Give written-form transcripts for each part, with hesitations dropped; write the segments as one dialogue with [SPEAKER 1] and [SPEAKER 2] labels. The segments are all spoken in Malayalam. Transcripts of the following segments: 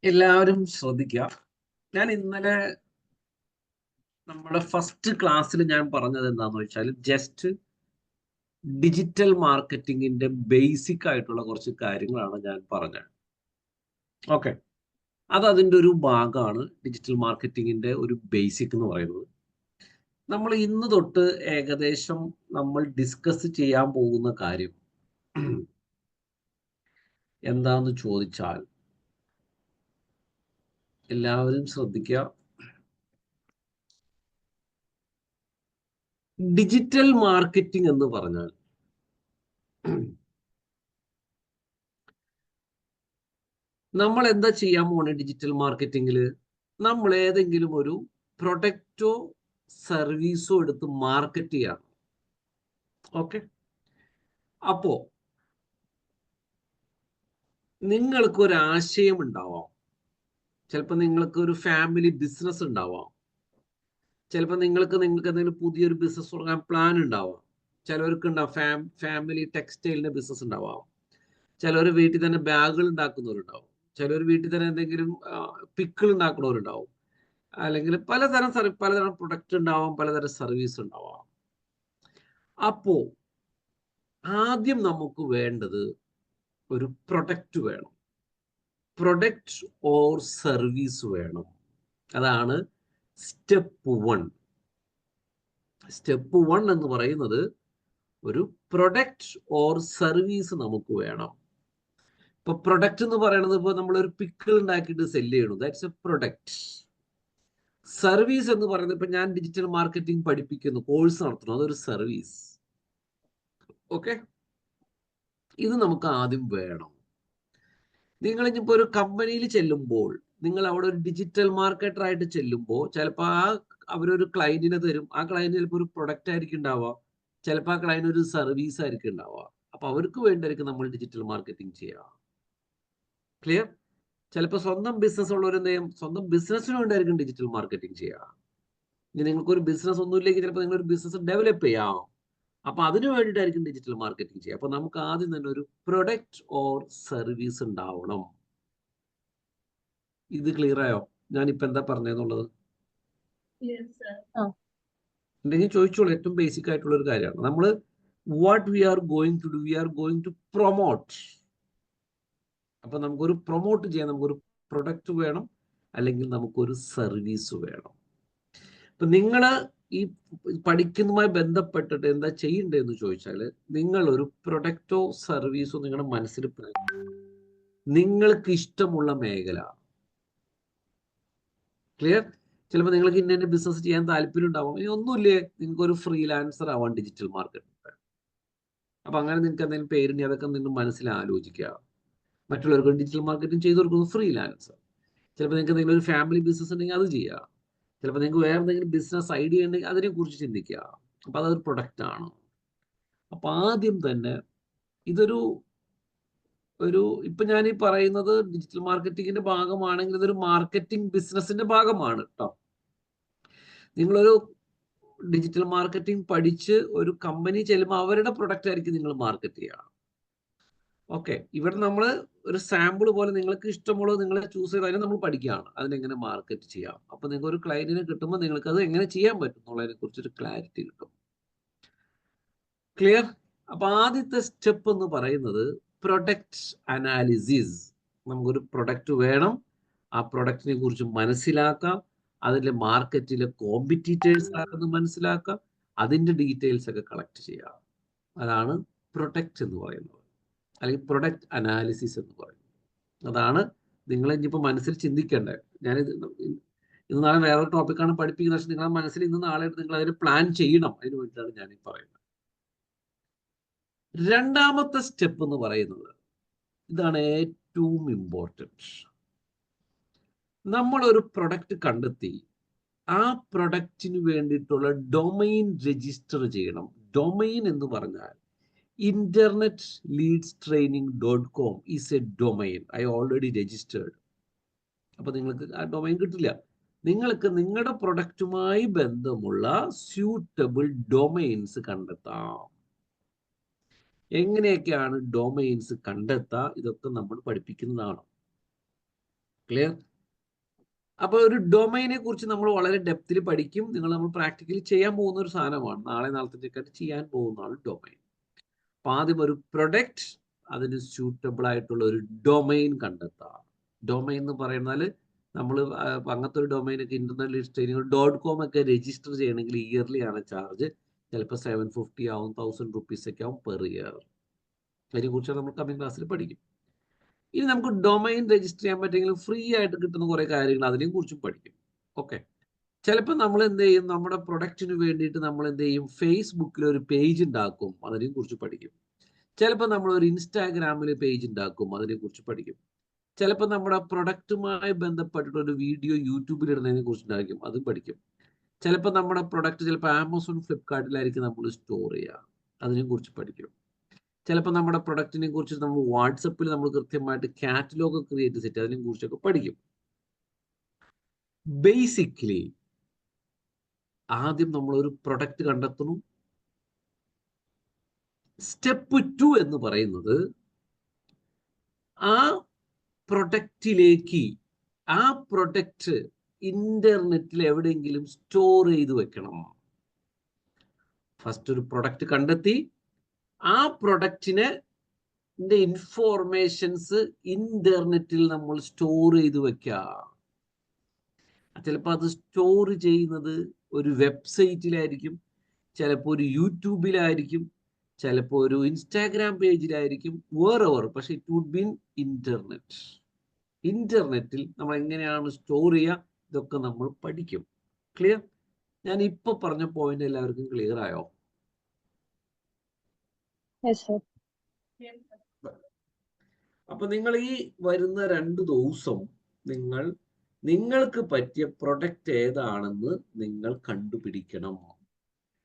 [SPEAKER 1] എല്ലാവരും ശ്രദ്ധിക്കുക. ഞാൻ ഇന്നലെ നമ്മുടെ ഫസ്റ്റ് ക്ലാസ്സിൽ ഞാൻ പറഞ്ഞത് എന്താന്ന് വെച്ചാൽ ജസ്റ്റ് ഡിജിറ്റൽ മാർക്കറ്റിംഗിന്റെ ബേസിക് ആയിട്ടുള്ള കുറച്ച് കാര്യങ്ങളാണ് ഞാൻ പറഞ്ഞത്. ഓക്കെ, അത് അതിൻ്റെ ഒരു ഭാഗമാണ്. ഡിജിറ്റൽ മാർക്കറ്റിംഗിന്റെ ഒരു ബേസിക് എന്ന് പറയുന്നത് നമ്മൾ ഇന്ന് തൊട്ട് ഏകദേശം നമ്മൾ ഡിസ്കസ് ചെയ്യാൻ പോകുന്ന കാര്യം എന്താന്ന് ചോദിച്ചാൽ എല്ലാവരും ശ്രദ്ധിക്കുക. ഡിജിറ്റൽ മാർക്കറ്റിംഗ് എന്ന് പറഞ്ഞാൽ നമ്മൾ എന്താ ചെയ്യാൻ പോണേ? ഡിജിറ്റൽ മാർക്കറ്റിംഗിൽ നമ്മൾ ഏതെങ്കിലും ഒരു പ്രൊഡക്റ്റോ സർവീസോ എടുത്ത് മാർക്കറ്റ് ചെയ്യണം. ഓക്കെ, അപ്പോ നിങ്ങൾക്ക് ഒരു ആശയം ഉണ്ടാവാം. ചിലപ്പോൾ നിങ്ങൾക്ക് ഒരു ഫാമിലി ബിസിനസ് ഉണ്ടാവാം. ചിലപ്പോൾ നിങ്ങൾക്ക് എന്തെങ്കിലും പുതിയൊരു ബിസിനസ് തുടങ്ങാൻ പ്ലാൻ ഉണ്ടാവാം. ചിലവർക്ക് ഉണ്ടാവും ഫാമിലി ടെക്സ്റ്റൈലിന്റെ ബിസിനസ് ഉണ്ടാവാം. ചിലർ വീട്ടിൽ തന്നെ ബാഗുകൾ ഉണ്ടാക്കുന്നവരുണ്ടാവും. ചിലർ വീട്ടിൽ തന്നെ എന്തെങ്കിലും പിക്കിൾ ഉണ്ടാക്കുന്നവരുണ്ടാവും. അല്ലെങ്കിൽ പലതരം പ്രൊഡക്റ്റ് ഉണ്ടാവാം, പലതരം സർവീസ് ഉണ്ടാവാം. അപ്പോ ആദ്യം നമുക്ക് വേണ്ടത് ഒരു പ്രൊഡക്റ്റ് വേണം, പ്രൊഡക്റ്റ് ഓർ സർവീസ് വേണം. അതാണ് സ്റ്റെപ്പ് 1. സ്റ്റെപ്പ് 1 എന്ന് പറയുന്നത് ഒരു പ്രൊഡക്റ്റ് ഓർ സർവീസ് നമുക്ക് വേണം. ഇപ്പൊ പ്രൊഡക്റ്റ് എന്ന് പറയുന്നത് ഇപ്പൊ നമ്മളൊരു പിക്കിൾ ഉണ്ടാക്കിയിട്ട് സെല് ചെയ്യണു, ദാറ്റ്സ് എ പ്രൊഡക്റ്റ്. സർവീസ് എന്ന് പറയുന്നത് ഇപ്പൊ ഞാൻ ഡിജിറ്റൽ മാർക്കറ്റിംഗ് പഠിപ്പിക്കുന്നു, കോഴ്സ് നടത്തുന്നു, അതൊരു സർവീസ്. ഓക്കെ, ഇത് നമുക്ക് ആദ്യം വേണം. നിങ്ങൾ ഇനിയിപ്പോ ഒരു കമ്പനിയിൽ ചെല്ലുമ്പോൾ, നിങ്ങൾ അവിടെ ഒരു ഡിജിറ്റൽ മാർക്കറ്റർ ആയിട്ട് ചെല്ലുമ്പോൾ ചിലപ്പോൾ അവരൊരു ക്ലയന്റിനെ തരും. ആ ക്ലയന്റ് ചിലപ്പോൾ ഒരു പ്രൊഡക്റ്റ് ആയിരിക്കും ഉണ്ടാവുക, ചിലപ്പോൾ ആ ക്ലയന്റ് ഒരു സർവീസ് ആയിരിക്കും ഉണ്ടാവുക. അപ്പൊ അവർക്ക് വേണ്ടിയായിരിക്കും നമ്മൾ ഡിജിറ്റൽ മാർക്കറ്റിംഗ് ചെയ്യുക. ക്ലിയർ? ചിലപ്പോൾ സ്വന്തം ബിസിനസ് ഉള്ളവർ എന്ത് ചെയ്യും? സ്വന്തം ബിസിനസ്സിന് വേണ്ടിയായിരിക്കും ഡിജിറ്റൽ മാർക്കറ്റിംഗ് ചെയ്യുക. ഇനി നിങ്ങൾക്ക് ഒരു ബിസിനസ് ഒന്നുമില്ലെങ്കിൽ ചിലപ്പോൾ നിങ്ങൾ ഒരു ബിസിനസ് ഡെവലപ്പ് ചെയ്യാം. അപ്പൊ അതിനു വേണ്ടിയിട്ടായിരിക്കും ഡിജിറ്റൽ മാർക്കറ്റിംഗ് ചെയ്യുക. അപ്പൊ നമുക്ക് ആദ്യം തന്നെ ഒരു പ്രൊഡക്റ്റ് ഓർ സർവീസ് ഉണ്ടാവണം. ഇത് ക്ലിയർ ആയോ? ഞാനിപ്പോ എന്താ പറഞ്ഞതെന്നുള്ളത് എന്തെങ്കിലും ചോദിച്ചോളൂ. ഏറ്റവും ബേസിക് ആയിട്ടുള്ള ഒരു കാര്യമാണ്. നമ്മൾ what we are going to do, we are going to promote. അപ്പൊ നമുക്കൊരു പ്രൊമോട്ട് ചെയ്യാൻ നമുക്കൊരു പ്രൊഡക്റ്റ് വേണം, അല്ലെങ്കിൽ നമുക്കൊരു സർവീസ് വേണം. ഇപ്പൊ നിങ്ങൾ ഈ പഠിക്കുന്നതുമായി ബന്ധപ്പെട്ടിട്ട് എന്താ ചെയ്യേണ്ടതെന്ന് ചോദിച്ചാൽ, നിങ്ങൾ ഒരു പ്രൊഡക്റ്റോ സർവീസോ നിങ്ങളുടെ മനസ്സിൽ നിങ്ങൾക്ക് ഇഷ്ടമുള്ള മേഖല. ക്ലിയർ? ചിലപ്പോൾ നിങ്ങൾക്ക് ഇന്ന ബിസിനസ് ചെയ്യാൻ താല്പര്യം ഉണ്ടാവും. ഇനി ഒന്നുമില്ലേ, നിങ്ങൾക്ക് ഒരു ഫ്രീലാൻസർ ആവാൻ ഡിജിറ്റൽ മാർക്കറ്റ്. അപ്പൊ അങ്ങനെ നിങ്ങൾക്ക് എന്തെങ്കിലും പേരിനെ അതൊക്കെ നിങ്ങൾ മനസ്സിൽ ആലോചിക്കുക. മറ്റുള്ളവർക്ക് ഡിജിറ്റൽ മാർക്കറ്റിംഗ് ചെയ്തു കൊടുക്കുന്നു ഫ്രീലാൻസർ. ചിലപ്പോൾ നിങ്ങൾക്ക് എന്തെങ്കിലും ഒരു ഫാമിലി ബിസിനസ് ഉണ്ടെങ്കിൽ അത് ചെയ്യുക. ചിലപ്പോൾ നിങ്ങൾക്ക് വേറെ എന്തെങ്കിലും ബിസിനസ് ഐഡിയ ഉണ്ടെങ്കിൽ അതിനെക്കുറിച്ച് ചിന്തിക്കുക. അപ്പൊ അതൊരു പ്രൊഡക്റ്റ് ആണ്. അപ്പൊ ആദ്യം തന്നെ ഇതൊരു ഇപ്പൊ ഞാൻ ഈ പറയുന്നത് ഡിജിറ്റൽ മാർക്കറ്റിംഗിന്റെ ഭാഗമാണെങ്കിൽ ഇതൊരു മാർക്കറ്റിംഗ് ബിസിനസിന്റെ ഭാഗമാണ് കേട്ടോ. നിങ്ങളൊരു ഡിജിറ്റൽ മാർക്കറ്റിംഗ് പഠിച്ച് ഒരു കമ്പനി ചെല്ലുമ്പോൾ അവരുടെ പ്രൊഡക്റ്റ് ആയിരിക്കും നിങ്ങൾ മാർക്കറ്റ് ചെയ്യുക. ഓക്കെ, ഇവിടെ നമ്മൾ ഒരു സാമ്പിൾ പോലെ നിങ്ങൾക്ക് ഇഷ്ടമുള്ളത് നിങ്ങൾ ചൂസ് ചെയ്ത് അതിനെ നമ്മൾ പഠിക്കുകയാണ്, അതിനെങ്ങനെ മാർക്കറ്റ് ചെയ്യാം. അപ്പൊ നിങ്ങൾക്ക് ഒരു ക്ലയന്റിനെ കിട്ടുമ്പോൾ നിങ്ങൾക്ക് അത് എങ്ങനെ ചെയ്യാൻ പറ്റും എന്നുള്ളതിനെ കുറിച്ചൊരു ക്ലാരിറ്റി കിട്ടും. ക്ലിയർ? അപ്പൊ ആദ്യത്തെ സ്റ്റെപ്പ് എന്ന് പറയുന്നത് പ്രൊഡക്റ്റ് അനാലിസിസ്. നമുക്കൊരു പ്രൊഡക്റ്റ് വേണം, ആ പ്രൊഡക്റ്റിനെ കുറിച്ച് മനസ്സിലാക്കാം, അതിന്റെ മാർക്കറ്റിലെ കോമ്പറ്റീറ്റേഴ്സ് ആരെന്ന് മനസ്സിലാക്കാം, അതിന്റെ ഡീറ്റെയിൽസ് ഒക്കെ കളക്ട് ചെയ്യാം. അതാണ് പ്രൊഡക്റ്റ് എന്ന് പറയുന്നത്, അല്ലെങ്കിൽ പ്രൊഡക്റ്റ് അനാലിസിസ് എന്ന് പറയുന്നത്. അതാണ് നിങ്ങൾ ഇനിയിപ്പോൾ മനസ്സിൽ ചിന്തിക്കേണ്ടത്. ഞാനിത് ഇന്ന് നാളെ വേറൊരു ടോപ്പിക്കാണ് പഠിപ്പിക്കുന്നത്, പക്ഷെ നിങ്ങളുടെ മനസ്സിൽ ഇന്ന് നാളെ നിങ്ങൾ അതിന് പ്ലാൻ ചെയ്യണം. അതിന് വേണ്ടിയിട്ടാണ് ഞാൻ ഈ പറയുന്നത്. രണ്ടാമത്തെ സ്റ്റെപ്പ് എന്ന് പറയുന്നത്, ഇതാണ് ഏറ്റവും ഇമ്പോർട്ടൻറ്റ്. നമ്മൾ ഒരു പ്രൊഡക്റ്റ് കണ്ടെത്തി ആ പ്രൊഡക്റ്റിന് വേണ്ടിയിട്ടുള്ള ഡൊമൈൻ രജിസ്റ്റർ ചെയ്യണം. ഡൊമൈൻ എന്ന് പറഞ്ഞാൽ internetleadstraining.com is A domain. I already registered. അപ്പൊ നിങ്ങൾക്ക് ആ ഡൊമൈൻ കിട്ടില്ല. നിങ്ങൾക്ക് നിങ്ങളുടെ പ്രൊഡക്റ്റുമായി ബന്ധമുള്ള സ്യൂട്ടബിൾ ഡൊമൈൻസ് കണ്ടെത്താം. എങ്ങനെയൊക്കെയാണ് ഡൊമൈൻസ് കണ്ടെത്തുക, ഇതൊക്കെ നമ്മൾ പഠിപ്പിക്കുന്നതാണ്. ക്ലിയർ? അപ്പൊ ഒരു ഡൊമൈനെ കുറിച്ച് നമ്മൾ വളരെ ഡെപ്തിൽ പഠിക്കും. നമ്മൾ പ്രാക്ടിക്കലി ചെയ്യാൻ പോകുന്ന ഒരു സാധനമാണ്. നാളത്തെ ചെയ്യാൻ പോകുന്നതാണ് ഡൊമൈൻ. അപ്പൊ ആദ്യം ഒരു പ്രൊഡക്റ്റ്, അതിന് സ്യൂട്ടബിൾ ആയിട്ടുള്ള ഒരു ഡൊമൈൻ കണ്ടെത്താം. ഡൊമൈൻ എന്ന് പറയുന്നത് നമ്മൾ അങ്ങനത്തെ ഒരു ഡൊമൈനൊക്കെ ഇന്റർനെറ്റ് .com ഒക്കെ രജിസ്റ്റർ ചെയ്യണമെങ്കിൽ ഇയർലി ആണ് ചാർജ്. ചിലപ്പോൾ 750 ആവും, 1000 rupees ഒക്കെ ആവും പെർ ഇയർ. അതിനെക്കുറിച്ച് നമ്മൾ കമ്മിങ് ക്ലാസ്സിൽ പഠിക്കും. ഇനി നമുക്ക് ഡൊമൈൻ രജിസ്റ്റർ ചെയ്യാൻ പറ്റുമെങ്കിലും ഫ്രീ ആയിട്ട് കിട്ടുന്ന കുറേ കാര്യങ്ങൾ അതിനെയും കുറിച്ചും പഠിക്കും. ഓക്കെ. ചിലപ്പോൾ നമ്മൾ എന്ത് ചെയ്യും, നമ്മുടെ പ്രൊഡക്റ്റിന് വേണ്ടിയിട്ട് നമ്മൾ എന്ത് ചെയ്യും, ഫേസ്ബുക്കിൽ ഒരു പേജ് ഉണ്ടാക്കും, അതിനെയും കുറിച്ച് പഠിക്കും. ചിലപ്പോൾ നമ്മൾ ഒരു ഇൻസ്റ്റാഗ്രാമിൽ പേജ് ഉണ്ടാക്കും, അതിനെക്കുറിച്ച് പഠിക്കും. ചിലപ്പോൾ നമ്മുടെ പ്രൊഡക്റ്റുമായി ബന്ധപ്പെട്ടിട്ട് ഒരു വീഡിയോ യൂട്യൂബിൽ ഇടുന്നതിനെ കുറിച്ചുണ്ടായിരിക്കും, അതും പഠിക്കും. ചിലപ്പോൾ നമ്മുടെ പ്രൊഡക്റ്റ് ചിലപ്പോൾ ആമസോൺ, ഫ്ലിപ്കാർട്ടിലായിരിക്കും നമ്മൾ സ്റ്റോർ ചെയ്യുക, അതിനെക്കുറിച്ച് പഠിക്കും. ചിലപ്പോൾ നമ്മുടെ പ്രൊഡക്റ്റിനെ കുറിച്ച് നമ്മൾ വാട്സപ്പിൽ നമ്മൾ കൃത്യമായിട്ട് കാറ്റലോഗ് ക്രിയേറ്റ് സെറ്റ്, അതിനെ കുറിച്ചൊക്കെ പഠിക്കും. ബേസിക്കലി ആദ്യം നമ്മൾ ഒരു പ്രൊഡക്റ്റ് കണ്ടെത്തുന്നു. സ്റ്റെപ്പ് 2 എന്ന് പറയുന്നത് ആ പ്രൊഡക്റ്റിലേക്ക്, ആ പ്രൊഡക്റ്റ് ഇന്റർനെറ്റിൽ എവിടെയെങ്കിലും സ്റ്റോർ ചെയ്ത് വെക്കണം. ഫസ്റ്റ് ഒരു പ്രൊഡക്റ്റ് കണ്ടെത്തി, ആ പ്രൊഡക്റ്റിനെ ഇൻഫോർമേഷൻസ് ഇന്റർനെറ്റിൽ നമ്മൾ സ്റ്റോർ ചെയ്ത് വെക്കാം. ചിലപ്പോൾ അത് സ്റ്റോർ ചെയ്യുന്നത് ഒരു വെബ്സൈറ്റിലായിരിക്കും, ചിലപ്പോൾ ഒരു യൂട്യൂബിലായിരിക്കും, ചിലപ്പോൾ ഒരു ഇൻസ്റ്റാഗ്രാം പേജിലായിരിക്കും, വേറെവർ. പക്ഷെ ഇറ്റ് വുഡ് ബി ഇന്റർനെറ്റ്. ഇന്റർനെറ്റിൽ നമ്മൾ എങ്ങനെയാണ് സ്റ്റോർ ചെയ്യുക, ഇതൊക്കെ നമ്മൾ പഠിക്കും. ക്ലിയർ? ഞാൻ ഇപ്പൊ പറഞ്ഞ പോയിന്റ് എല്ലാവർക്കും ക്ലിയർ ആയോ? അപ്പൊ നിങ്ങൾ ഈ വരുന്ന 2 ദിവസം നിങ്ങൾക്ക് പറ്റിയ പ്രൊഡക്റ്റ് ഏതാണെന്ന് നിങ്ങൾ കണ്ടുപിടിക്കണം.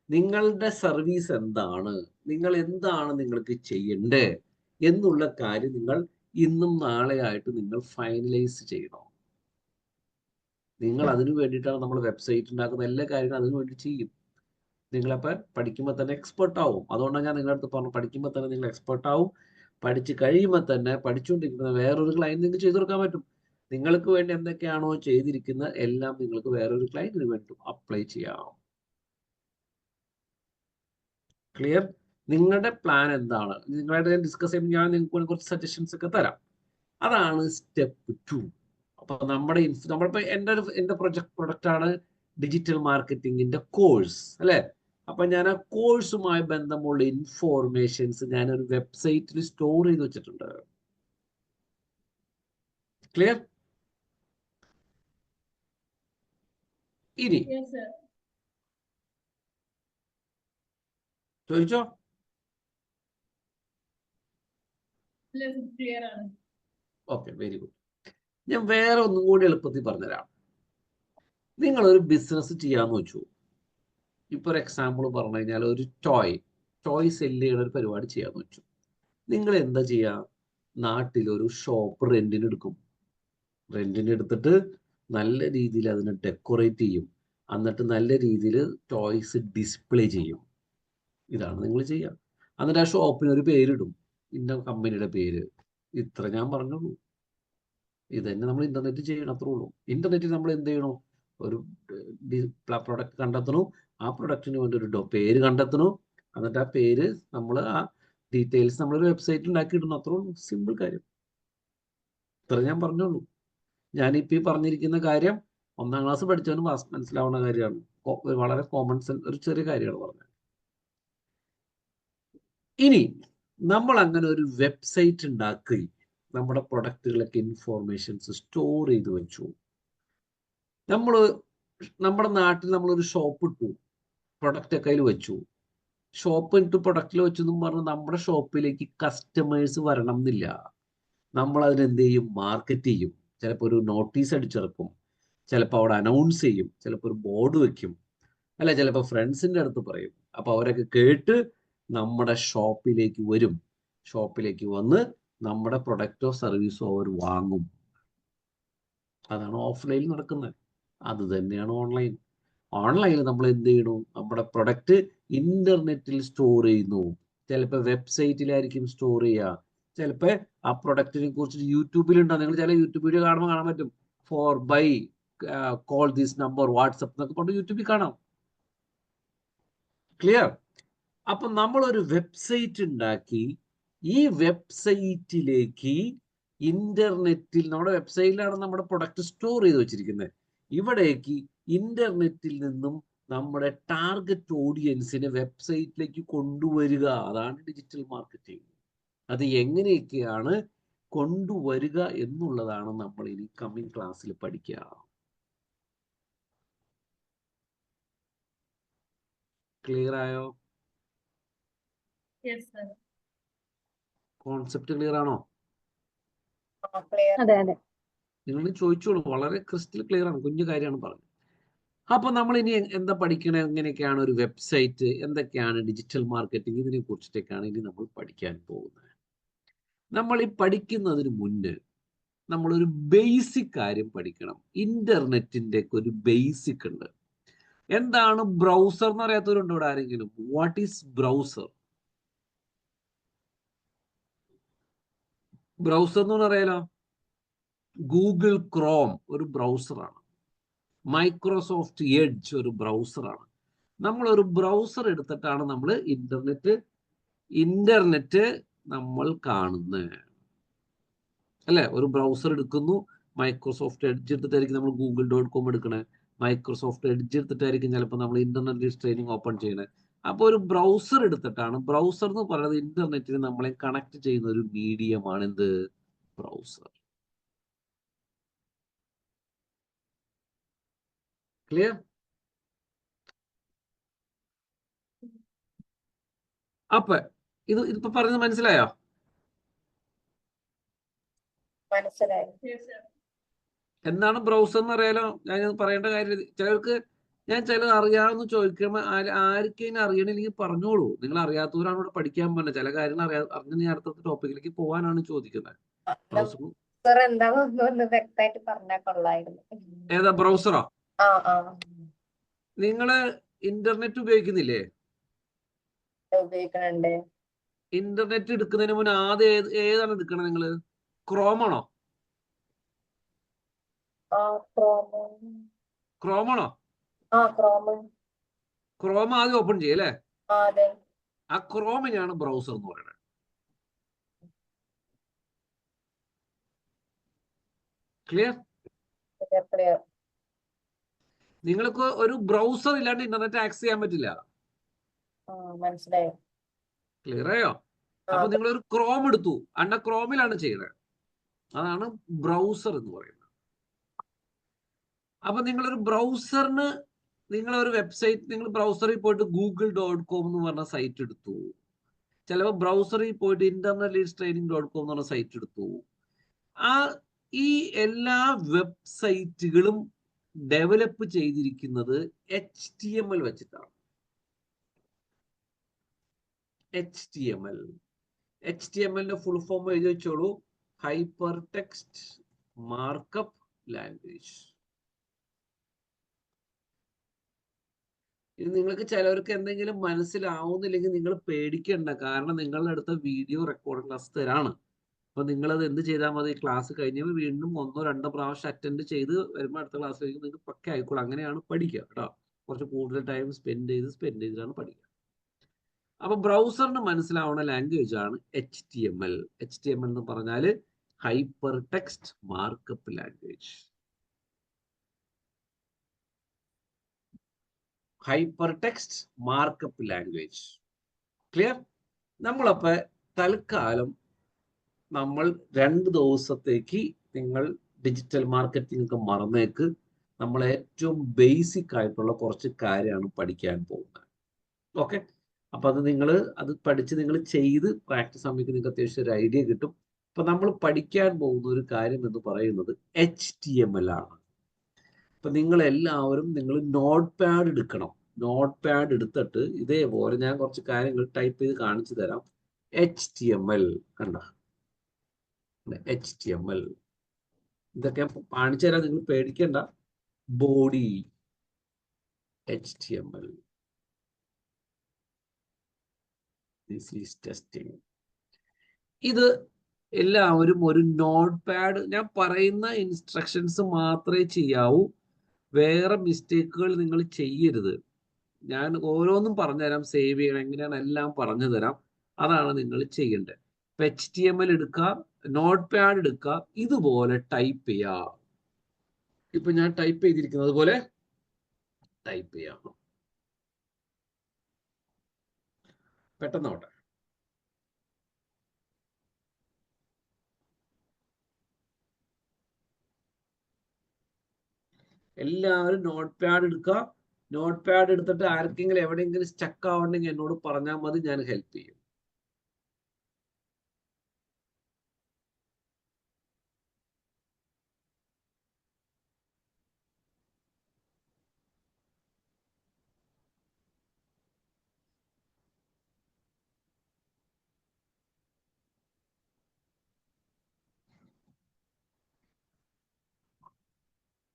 [SPEAKER 1] നിങ്ങളുടെ സർവീസ് എന്താണ്, നിങ്ങൾക്ക് ചെയ്യണ്ടേ എന്നുള്ള കാര്യം നിങ്ങൾ ഇന്നും നാളെയായിട്ട് നിങ്ങൾ ഫൈനലൈസ് ചെയ്യണം. നിങ്ങൾ അതിനു വേണ്ടിയിട്ടാണ് നമ്മൾ വെബ്സൈറ്റ് ഉണ്ടാക്കുന്ന എല്ലാ കാര്യങ്ങളും അതിനു വേണ്ടി ചെയ്യും. നിങ്ങളപ്പോൾ പഠിക്കുമ്പോൾ തന്നെ എക്സ്പെർട്ട് ആവും. അതുകൊണ്ടാണ് ഞാൻ നിങ്ങളുടെ അടുത്ത് പറഞ്ഞു, പഠിക്കുമ്പോൾ തന്നെ നിങ്ങൾ എക്സ്പെർട്ട് ആവും. പഠിച്ച് കഴിയുമ്പോൾ തന്നെ പഠിച്ചുകൊണ്ടിരിക്കുന്ന വേറൊരു ക്ലയന്റ് നിങ്ങൾക്ക് ചെയ്തു കൊടുക്കാൻ പറ്റും. നിങ്ങൾക്ക് വേണ്ടി എന്തൊക്കെയാണോ ചെയ്തിരിക്കുന്നത് എല്ലാം നിങ്ങൾക്ക് വേറൊരു ക്ലയന്റിന് വേണ്ടി അപ്ലൈ ചെയ്യാം. ക്ലിയർ? നിങ്ങളുടെ പ്ലാൻ എന്താണ്, നിങ്ങളായിട്ട് ഞാൻ ഡിസ്കസ് ചെയ്യുമ്പോൾ ഞാൻ നിങ്ങൾക്ക് കുറച്ച് സജഷൻസ് ഒക്കെ തരാം. അതാണ് സ്റ്റെപ്പ് 2. അപ്പൊ നമ്മളിപ്പോ എൻ്റെ പ്രൊഡക്റ്റ് ആണ് ഡിജിറ്റൽ മാർക്കറ്റിംഗിന്റെ കോഴ്സ് അല്ലെ. അപ്പൊ ഞാൻ ആ കോഴ്സുമായി ബന്ധമുള്ള ഇൻഫോർമേഷൻസ് ഞാൻ ഒരു വെബ്സൈറ്റിൽ സ്റ്റോർ ചെയ്ത് വെച്ചിട്ടുണ്ട്. ക്ലിയർ? ഇനി ചോദിച്ചോ. Okay, very good. ഞാൻ വേറെ ഒന്നും കൂടി എളുപ്പത്തിൽ പറഞ്ഞുതരാം. നിങ്ങളൊരു ബിസിനസ് ചെയ്യാന്ന് വെച്ചു. ഇപ്പൊ ഒരു എക്സാമ്പിൾ പറഞ്ഞു കഴിഞ്ഞാൽ ഒരു ടോയ് സെല് ചെയ്യുന്ന ഒരു പരിപാടി ചെയ്യാന്ന് വെച്ചു. നിങ്ങൾ എന്താ ചെയ്യാ, നാട്ടിലൊരു ഷോപ്പ് റെന്റിനെടുക്കും. റെന്റിനെടുത്തിട്ട് നല്ല രീതിയിൽ അതിനെ ഡെക്കറേറ്റ് ചെയ്യും. എന്നിട്ട് നല്ല രീതിയിൽ ടോയ്സ് ഡിസ്പ്ലേ ചെയ്യും. ഇതാണ് നിങ്ങൾ ചെയ്യുക. എന്നിട്ട് ആ ഷോപ്പിന് ഒരു പേരിടും, ഇന്ന കമ്പനിയുടെ പേര്. ഇത്ര ഞാൻ പറഞ്ഞുള്ളൂ. ഇത് തന്നെ നമ്മൾ ഇന്റർനെറ്റ് ചെയ്യണം, അത്രേ ഉള്ളൂ. ഇന്റർനെറ്റിൽ നമ്മൾ എന്ത് ചെയ്യണോ, ഒരു പ്രൊഡക്റ്റ് കണ്ടെത്തണു, ആ പ്രൊഡക്റ്റിന് വേണ്ടി ഒരു പേര് കണ്ടെത്തണു, എന്നിട്ട് ആ പേര് നമ്മൾ ആ ഡീറ്റെയിൽസ് നമ്മളൊരു വെബ്സൈറ്റിൽ ഉണ്ടാക്കിയിടുന്നു, അത്രേ ഉള്ളൂ. സിമ്പിൾ കാര്യം. ഇത്ര ഞാൻ പറഞ്ഞുള്ളൂ. ഞാനിപ്പോൾ ഈ പറഞ്ഞിരിക്കുന്ന കാര്യം 1ാം ക്ലാസ് പഠിച്ചവനും മനസ്സിലാവുന്ന കാര്യമാണ്. വളരെ കോമൺ സെൻസ്, ഒരു ചെറിയ കാര്യമാണ് പറഞ്ഞത്. ഇനി നമ്മൾ അങ്ങനെ ഒരു വെബ്സൈറ്റ് ഉണ്ടാക്കി നമ്മുടെ പ്രൊഡക്റ്റുകളൊക്കെ ഇൻഫോർമേഷൻസ് സ്റ്റോർ ചെയ്ത് വെച്ചു. നമ്മുടെ നാട്ടിൽ നമ്മളൊരു ഷോപ്പ് ഇട്ടു, പ്രൊഡക്റ്റ് ഒക്കെ അതിൽ വെച്ചു. ഷോപ്പ് ഇട്ട് പ്രൊഡക്റ്റിൽ വെച്ചെന്നും പറഞ്ഞ് നമ്മുടെ ഷോപ്പിലേക്ക് കസ്റ്റമേഴ്സ് വരണം എന്നില്ല. നമ്മൾ അതിനെന്ത് ചെയ്യും, മാർക്കറ്റ് ചെയ്യും. ചിലപ്പോൾ ഒരു നോട്ടീസ് അടിച്ചിറക്കും, ചിലപ്പോൾ അവിടെ അനൗൺസ് ചെയ്യും, ചിലപ്പോൾ ഒരു ബോർഡ് വെക്കും, അല്ല ചിലപ്പോൾ ഫ്രണ്ട്സിൻ്റെ അടുത്ത് പറയും. അപ്പോൾ അവരൊക്കെ കേട്ട് നമ്മുടെ ഷോപ്പിലേക്ക് വരും. ഷോപ്പിലേക്ക് വന്ന് നമ്മുടെ പ്രൊഡക്റ്റോ സർവീസോ അവർ വാങ്ങും. അതാണ് ഓഫ്ലൈനിൽ നടക്കുന്നത്. അത് തന്നെയാണ് ഓൺലൈൻ. ഓൺലൈനിൽ നമ്മൾ എന്ത് ചെയ്യണു, നമ്മുടെ പ്രൊഡക്റ്റ് ഇന്റർനെറ്റിൽ സ്റ്റോർ ചെയ്യുന്നു. ചിലപ്പോൾ വെബ്സൈറ്റിലായിരിക്കും സ്റ്റോർ ചെയ്യുക, ചിലപ്പോൾ ആ പ്രൊഡക്റ്റിനെ കുറിച്ച് യൂട്യൂബിലുണ്ടോ, നിങ്ങൾ ചില യൂട്യൂബ് വീഡിയോ കാണുമ്പോൾ കാണാൻ പറ്റും, for buy call this number WhatsApp എന്നൊക്കെ പറഞ്ഞ് യൂട്യൂബിൽ കാണാം. ക്ലിയർ? അപ്പൊ നമ്മൾ ഒരു വെബ്സൈറ്റ് ഉണ്ടാക്കി, ഈ വെബ്സൈറ്റിലേക്ക് ഇന്റർനെറ്റിൽ, നമ്മുടെ വെബ്സൈറ്റിലാണ് നമ്മുടെ പ്രൊഡക്റ്റ് സ്റ്റോർ ചെയ്ത് വെച്ചിരിക്കുന്നത്, ഇവിടേക്ക് ഇന്റർനെറ്റിൽ നിന്നും നമ്മുടെ ടാർഗറ്റ് ഓഡിയൻസിനെ വെബ്സൈറ്റിലേക്ക് കൊണ്ടുവരിക. അതാണ് ഡിജിറ്റൽ മാർക്കറ്റിംഗ്. അത് എങ്ങനെയൊക്കെയാണ് കൊണ്ടുവരിക എന്നുള്ളതാണ് നമ്മൾ ഇനി കമ്മിങ് ക്ലാസ്സിൽ പഠിക്കുക. ക്ലിയർ ആയോ? കോൺസെപ്റ്റ് ക്ലിയർ ആണോ? നിങ്ങൾ ചോദിച്ചോളൂ, വളരെ ക്രിസ്റ്റൽ ക്ലിയർ ആണ്, കുഞ്ഞു കാര്യമാണ് പറഞ്ഞത്. അപ്പൊ നമ്മൾ ഇനി എന്താ പഠിക്കണേ, എങ്ങനെയൊക്കെയാണ് ഒരു വെബ്സൈറ്റ്, എന്തൊക്കെയാണ് ഡിജിറ്റൽ മാർക്കറ്റിംഗ്, ഇതിനെ കുറിച്ചിട്ടൊക്കെയാണ് ഇനി നമ്മൾ പഠിക്കാൻ പോകുന്നത്. നമ്മൾ ഈ പഠിക്കുന്നതിന് മുന്നേ നമ്മളൊരു ബേസിക് കാര്യം പഠിക്കണം. ഇന്റർനെറ്റിന്റെ ഒക്കെ ഒരു ബേസിക് ഉണ്ട്. എന്താണ് ബ്രൗസർ എന്ന് അറിയാത്തവരുണ്ടോ ഇവിടെ ആരെങ്കിലും? What is browser? ബ്രൗസർ എന്ന് പറയാലോ, ഗൂഗിൾ ക്രോം ഒരു ബ്രൗസറാണ്, മൈക്രോസോഫ്റ്റ് എഡ്ജ് ഒരു ബ്രൗസറാണ്. നമ്മൾ ഒരു ബ്രൗസർ എടുത്തിട്ടാണ് നമ്മൾ ഇന്റർനെറ്റ് നമ്മൾ കാണുന്നത്, അല്ലെ? ഒരു ബ്രൗസർ എടുക്കുന്നു, മൈക്രോസോഫ്റ്റ് എഡ്ജ് എടുത്തിട്ടായിരിക്കും നമ്മൾ google.com എടുക്കണേ, മൈക്രോസോഫ്റ്റ് എഡ്ജ് എടുത്തിട്ടായിരിക്കും ചിലപ്പോൾ നമ്മൾ ഇന്റർനെറ്റ് ട്രെയിനിങ് ഓപ്പൺ ചെയ്യണേ. അപ്പോൾ ഒരു ബ്രൗസർ എടുത്തിട്ടാണ്, ബ്രൗസർ എന്ന് പറയുന്നത് ഇന്റർനെറ്റിന് നമ്മളെ കണക്ട് ചെയ്യുന്ന ഒരു മീഡിയമാണ്. എന്ത്? ബ്രൗസർ. ക്ലിയർ? അപ്പൊ ഇതിപ്പോ പറഞ്ഞത് മനസ്സിലായോ? എന്താണ് ബ്രൗസർ എന്ന് അറിയാലോ? ഞാൻ പറയേണ്ട കാര്യം, ചിലർക്ക് ഞാൻ ചിലത് അറിയാമെന്ന് ചോദിക്കുമ്പോൾ ആർക്കും അറിയണില്ലെങ്കിൽ പറഞ്ഞോളൂ. നിങ്ങൾ അറിയാത്തവരാണ് ഇവിടെ പഠിക്കാൻ പോകുന്നത്. ചില കാര്യങ്ങൾ അറിഞ്ഞ അടുത്ത ടോപ്പിക്കിലേക്ക് പോകാനാണ് ചോദിക്കുന്നത്. ഏതാ ബ്രൗസറോ? നിങ്ങള് ഇന്റർനെറ്റ് ഉപയോഗിക്കുന്നില്ലേ? ഇന്റർനെറ്റ് എടുക്കുന്നതിന് മുന്നേ ആദ്യം ഏതാണ് എടുക്കണത് നിങ്ങള്? ക്രോമാണോ? ക്രോമാണോ? ക്രോം ആദ്യം ഓപ്പൺ ചെയ്യല്ലേ? ആ ക്രോമിനാണ് ബ്രൗസർ എന്ന് പറയുന്നത്. ക്ലിയർ? നിങ്ങൾക്ക് ഒരു ബ്രൗസർ ഇല്ലാണ്ട് ഇന്റർനെറ്റ് ആക്സസ് ചെയ്യാൻ പറ്റില്ല. ക്ലിയർ ആയോ? അപ്പൊ നിങ്ങൾ ഒരു ക്രോം എടുത്തു, അണ്ട ക്രോമിലാണ് ചെയ്യുന്നത്, അതാണ് ബ്രൗസർ എന്ന് പറയുന്നത്. അപ്പൊ നിങ്ങളൊരു ബ്രൗസറിന്, നിങ്ങളൊരു വെബ്സൈറ്റ്, നിങ്ങൾ ബ്രൗസറിൽ പോയിട്ട് google.com എന്ന് പറഞ്ഞ സൈറ്റ് എടുത്തു, ചിലപ്പോൾ ബ്രൗസറിൽ പോയിട്ട് internetlisttraining.com എന്ന് പറഞ്ഞ സൈറ്റ് എടുത്തു. ഈ എല്ലാ വെബ്സൈറ്റുകളും ഡെവലപ്പ് ചെയ്തിരിക്കുന്നത് HTML വെച്ചിട്ടാണ്. HTML ഫുൾ ഫോം എഴുതി വെച്ചോളൂ, ഹൈപ്പർ ടെക്സ്റ്റ് മാർക്കപ്പ് ലാംഗ്വേജ്. ഇത് നിങ്ങൾക്ക് ചിലവർക്ക് എന്തെങ്കിലും മനസ്സിലാവുന്നില്ലെങ്കിൽ നിങ്ങൾ പേടിക്കണ്ട, കാരണം നിങ്ങളുടെ അടുത്ത വീഡിയോ റെക്കോർഡിംഗ് ക്ലാസ് തരാണ്. അപ്പൊ നിങ്ങളത് എന്ത് ചെയ്താൽ മതി, ക്ലാസ് കഴിഞ്ഞാൽ വീണ്ടും 1-2 പ്രാവശ്യം അറ്റൻഡ് ചെയ്ത് വരുമ്പോൾ അടുത്ത ക്ലാസ്സിലേക്ക് നിങ്ങൾക്ക് പക്ക ആയിക്കോളും. അങ്ങനെയാണ് പഠിക്കുക കേട്ടോ. കുറച്ച് കൂടുതൽ ടൈം സ്പെൻഡ് ചെയ്താണ് പഠിക്കുക. അപ്പൊ ബ്രൗസറിന് മനസ്സിലാവുന്ന ലാംഗ്വേജ് ആണ് HTML. HTML എന്ന് പറഞ്ഞാൽ hyper text markup language. Hyper text markup language. Clear? നമ്മളപ്പോ തൽക്കാലം നമ്മൾ 2 ദിവസത്തേക്ക് നിങ്ങൾ ഡിജിറ്റൽ മാർക്കറ്റിംഗ് ഒക്കെ മറന്നേക്ക്. നമ്മൾ ഏറ്റവും ബേസിക് ആയിട്ടുള്ള കുറച്ച് കാര്യമാണ് പഠിക്കാൻ പോകുന്നത്. ഓക്കെ? അപ്പൊ അത് പഠിച്ച് നിങ്ങൾ ചെയ്ത് പ്രാക്ടീസ് ആകുമ്പോൾ നിങ്ങൾക്ക് അത്യാവശ്യം ഒരു ഐഡിയ കിട്ടും. അപ്പൊ നമ്മൾ പഠിക്കാൻ പോകുന്ന ഒരു കാര്യം എന്ന് പറയുന്നത് HTML ആണ്. അപ്പൊ നിങ്ങൾ എല്ലാവരും നോട്ട് പാഡ് എടുക്കണം. നോട്ട് പാഡ് എടുത്തിട്ട് ഇതേപോലെ ഞാൻ കുറച്ച് കാര്യങ്ങൾ ടൈപ്പ് ചെയ്ത് കാണിച്ചു തരാം. HTML കണ്ട, HTML ഇതൊക്കെ കാണിച്ചു തരാം, നിങ്ങൾ പേടിക്കണ്ട. Body HTML, this is testing. ഇത് എല്ലാവരും ഒരു നോട്ട് പാഡ്, ഞാൻ പറയുന്ന ഇൻസ്ട്രക്ഷൻസ് മാത്രമേ ചെയ്യാവൂ, വേറെ മിസ്റ്റേക്കുകൾ നിങ്ങൾ ചെയ്യരുത്. ഞാൻ ഓരോന്നും പറഞ്ഞുതരാം, സേവ് ചെയ്യണം എങ്ങനെയാണ് എല്ലാം പറഞ്ഞു തരാം. അതാണ് നിങ്ങൾ ചെയ്യേണ്ടത്. HTML എടുക്കുക, നോട്ട് പാഡ് എടുക്കുക, ഇതുപോലെ ടൈപ്പ് ചെയ്യുക. ഇപ്പൊ ഞാൻ ടൈപ്പ് ചെയ്തിരിക്കുന്നത് പോലെ ടൈപ്പ് ചെയ്യാം. പെട്ടെന്നാവട്ടെ. എല്ലാവരും നോട്ട് പാഡ് എടുക്കുക. നോട്ട് പാഡ് എടുത്തിട്ട് ആർക്കെങ്കിലും എവിടെയെങ്കിലും സ്റ്റക്ക് ആവണമെങ്കിൽ എന്നോട് പറഞ്ഞാൽ മതി, ഞാൻ ഹെൽപ്പ് ചെയ്യും.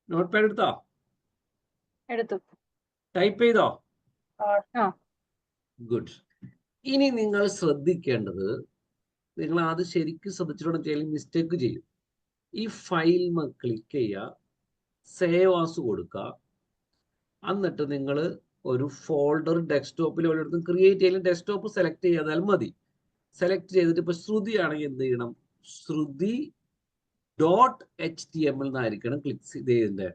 [SPEAKER 1] നോട്ട് പാഡ് എടുത്തോ?
[SPEAKER 2] എടുത്തു.
[SPEAKER 1] ടൈപ്പ് ചെയ്തോ?
[SPEAKER 2] ആ.
[SPEAKER 1] ഗുഡ്. ഇനി നിങ്ങൾ ശ്രദ്ധിക്കേണ്ടത്, നിങ്ങൾ അത് ശരിക്കും ശ്രദ്ധിച്ചിട്ടുണ്ടെങ്കിൽ ചെയ്യലും മിസ്റ്റേക്ക് ചെയ്യും. ഈ ഫയൽ ക്ലിക്ക് ചെയ്യുക, സേവ് ആസ് കൊടുക്കുക. എന്നിട്ട് നിങ്ങൾ ഒരു ഫോൾഡർ ഡെസ്ക്ടോപ്പിൽ ഒരിടത്തും ക്രിയേറ്റ് ചെയ്യലും, ഡെസ്ക്ടോപ്പ് സെലക്ട് ചെയ്താൽ മതി. സെലക്ട് ചെയ്തിട്ട് ഇപ്പൊ ശ്രുതി ആണെങ്കിൽ എന്ത് ചെയ്യണം? ശ്രുതി .html എന്നായിരിക്കണം ക്ലിക്ക് ചെയ്തതിന്റെ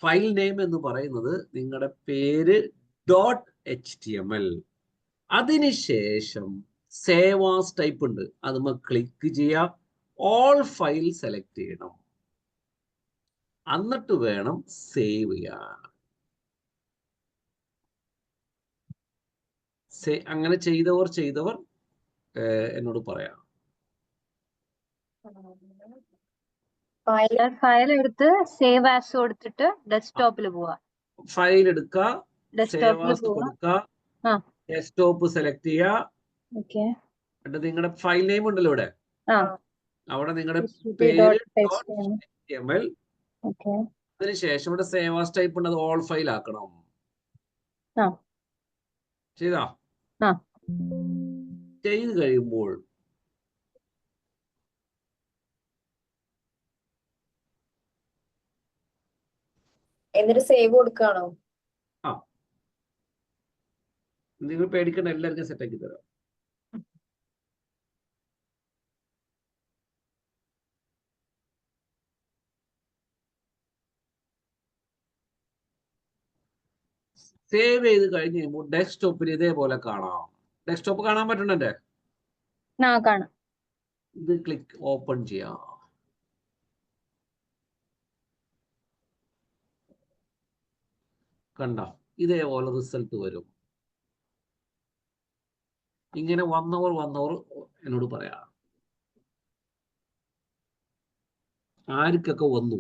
[SPEAKER 1] ഫയൽ നെയിം എന്ന് പറയുന്നത് നിങ്ങളുടെ പേര് .html. അതിനുശേഷം സേവ് ആസ് ടൈപ്പ് ഉണ്ട്, അതുമ്മ ക്ലിക്ക് ചെയ്യുക, ഓൾ ഫയൽ സെലക്ട് ചെയ്യണം, എന്നിട്ട് വേണം സേവ് ചെയ്യാൻ. അങ്ങനെ ചെയ്തവർ എന്നോട് പറയാം.
[SPEAKER 2] ഫയൽ എടുത്ത് സേവ് ആസ് കൊടുത്തിട്ട് ഡെസ്ക്ടോപ്പിൽ പോവാ.
[SPEAKER 1] ഫയൽ എടുക്കുക, സേവ് ആസ്
[SPEAKER 2] പോവാ.
[SPEAKER 1] കൊടുക്കുക, ഡെസ്ക്ടോപ്പ് സെലക്ട് ചെയ്യുക.
[SPEAKER 2] ഓക്കേ.
[SPEAKER 1] എന്നിട്ട് നിങ്ങളുടെ ഫയൽ നെയിം ഉണ്ടല്ലോ ഇവിടെ, അവിടെ നിങ്ങളുടെ
[SPEAKER 2] ശ്രുതി
[SPEAKER 1] പേര്
[SPEAKER 2] .html. ഓക്കേ.
[SPEAKER 1] അതിനുശേഷം ഇവിടെ സേവ് ആസ് ടൈപ്പ് ഉണ്ട്, അത് ഓൾ ഫയൽ ആക്കണം. ചെയ്താ? ചെയ്ത് കഴിയുമ്പോൾ
[SPEAKER 3] എന്നിട്ട് സേവ് കൊടുക്കാണോ?
[SPEAKER 1] ആ, നിങ്ങൾ പേടിക്കണ്ട, എല്ലാവർക്കും സെറ്റ് ആക്കി തരാം. സേവ് ചെയ്ത് കഴിഞ്ഞ് കഴിയുമ്പോൾ ഡെസ്ക്ടോപ്പിൽ ഇതേപോലെ കാണാം. ഡെസ്ക്ടോപ്പ് കാണാൻ പറ്റണ്ടേ?
[SPEAKER 2] കാണാം.
[SPEAKER 1] ഇത് ക്ലിക്ക് ഓപ്പൺ ചെയ്യാം. കണ്ടോ? ഇതേപോലെ റിസൾട്ട് വരും. ഇങ്ങനെ വന്നവർ എന്നോട് പറയാം ആർക്കൊക്കെ വന്നു.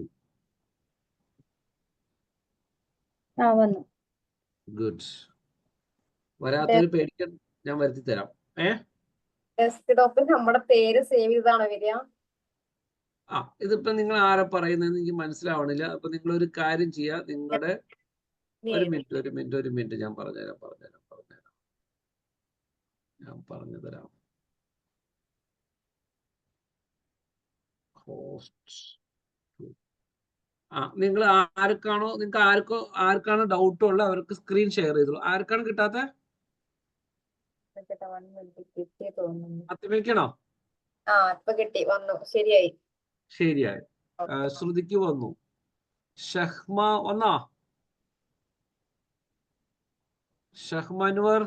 [SPEAKER 2] വന്നു.
[SPEAKER 1] ഗുഡ്. വരാത്തൊരു പേടിക്കാൻ ഞാൻ വരുത്തി തരാം.
[SPEAKER 3] ഡെസ്ക്ടോപ്പിൽ നമ്മുടെ പേര് സേവ് ചെയ്താണോ വരിക?
[SPEAKER 1] ഇതിപ്പോ നിങ്ങൾ ആരെ പറയുന്നതെന്ന് എനിക്ക് മനസ്സിലാവണില്ല. അപ്പൊ നിങ്ങൾ ഒരു കാര്യം ചെയ്യാ, നിങ്ങളുടെ ഒരു മിനിറ്റ് ഞാൻ പറഞ്ഞുതരാം. നിങ്ങൾ ആർക്കാണോ ഡൗട്ട് ഉള്ള അവർക്ക് സ്ക്രീൻ ഷെയർ ചെയ്തോളൂ. ആർക്കാണ് കിട്ടാത്ത? അത്തിമയ്ക്കണോ?
[SPEAKER 3] ശരിയായി.
[SPEAKER 1] ശ്രുതിക്ക് വന്നു. ഷഹ്മ വന്നോ? ഷഹ്മൻവർ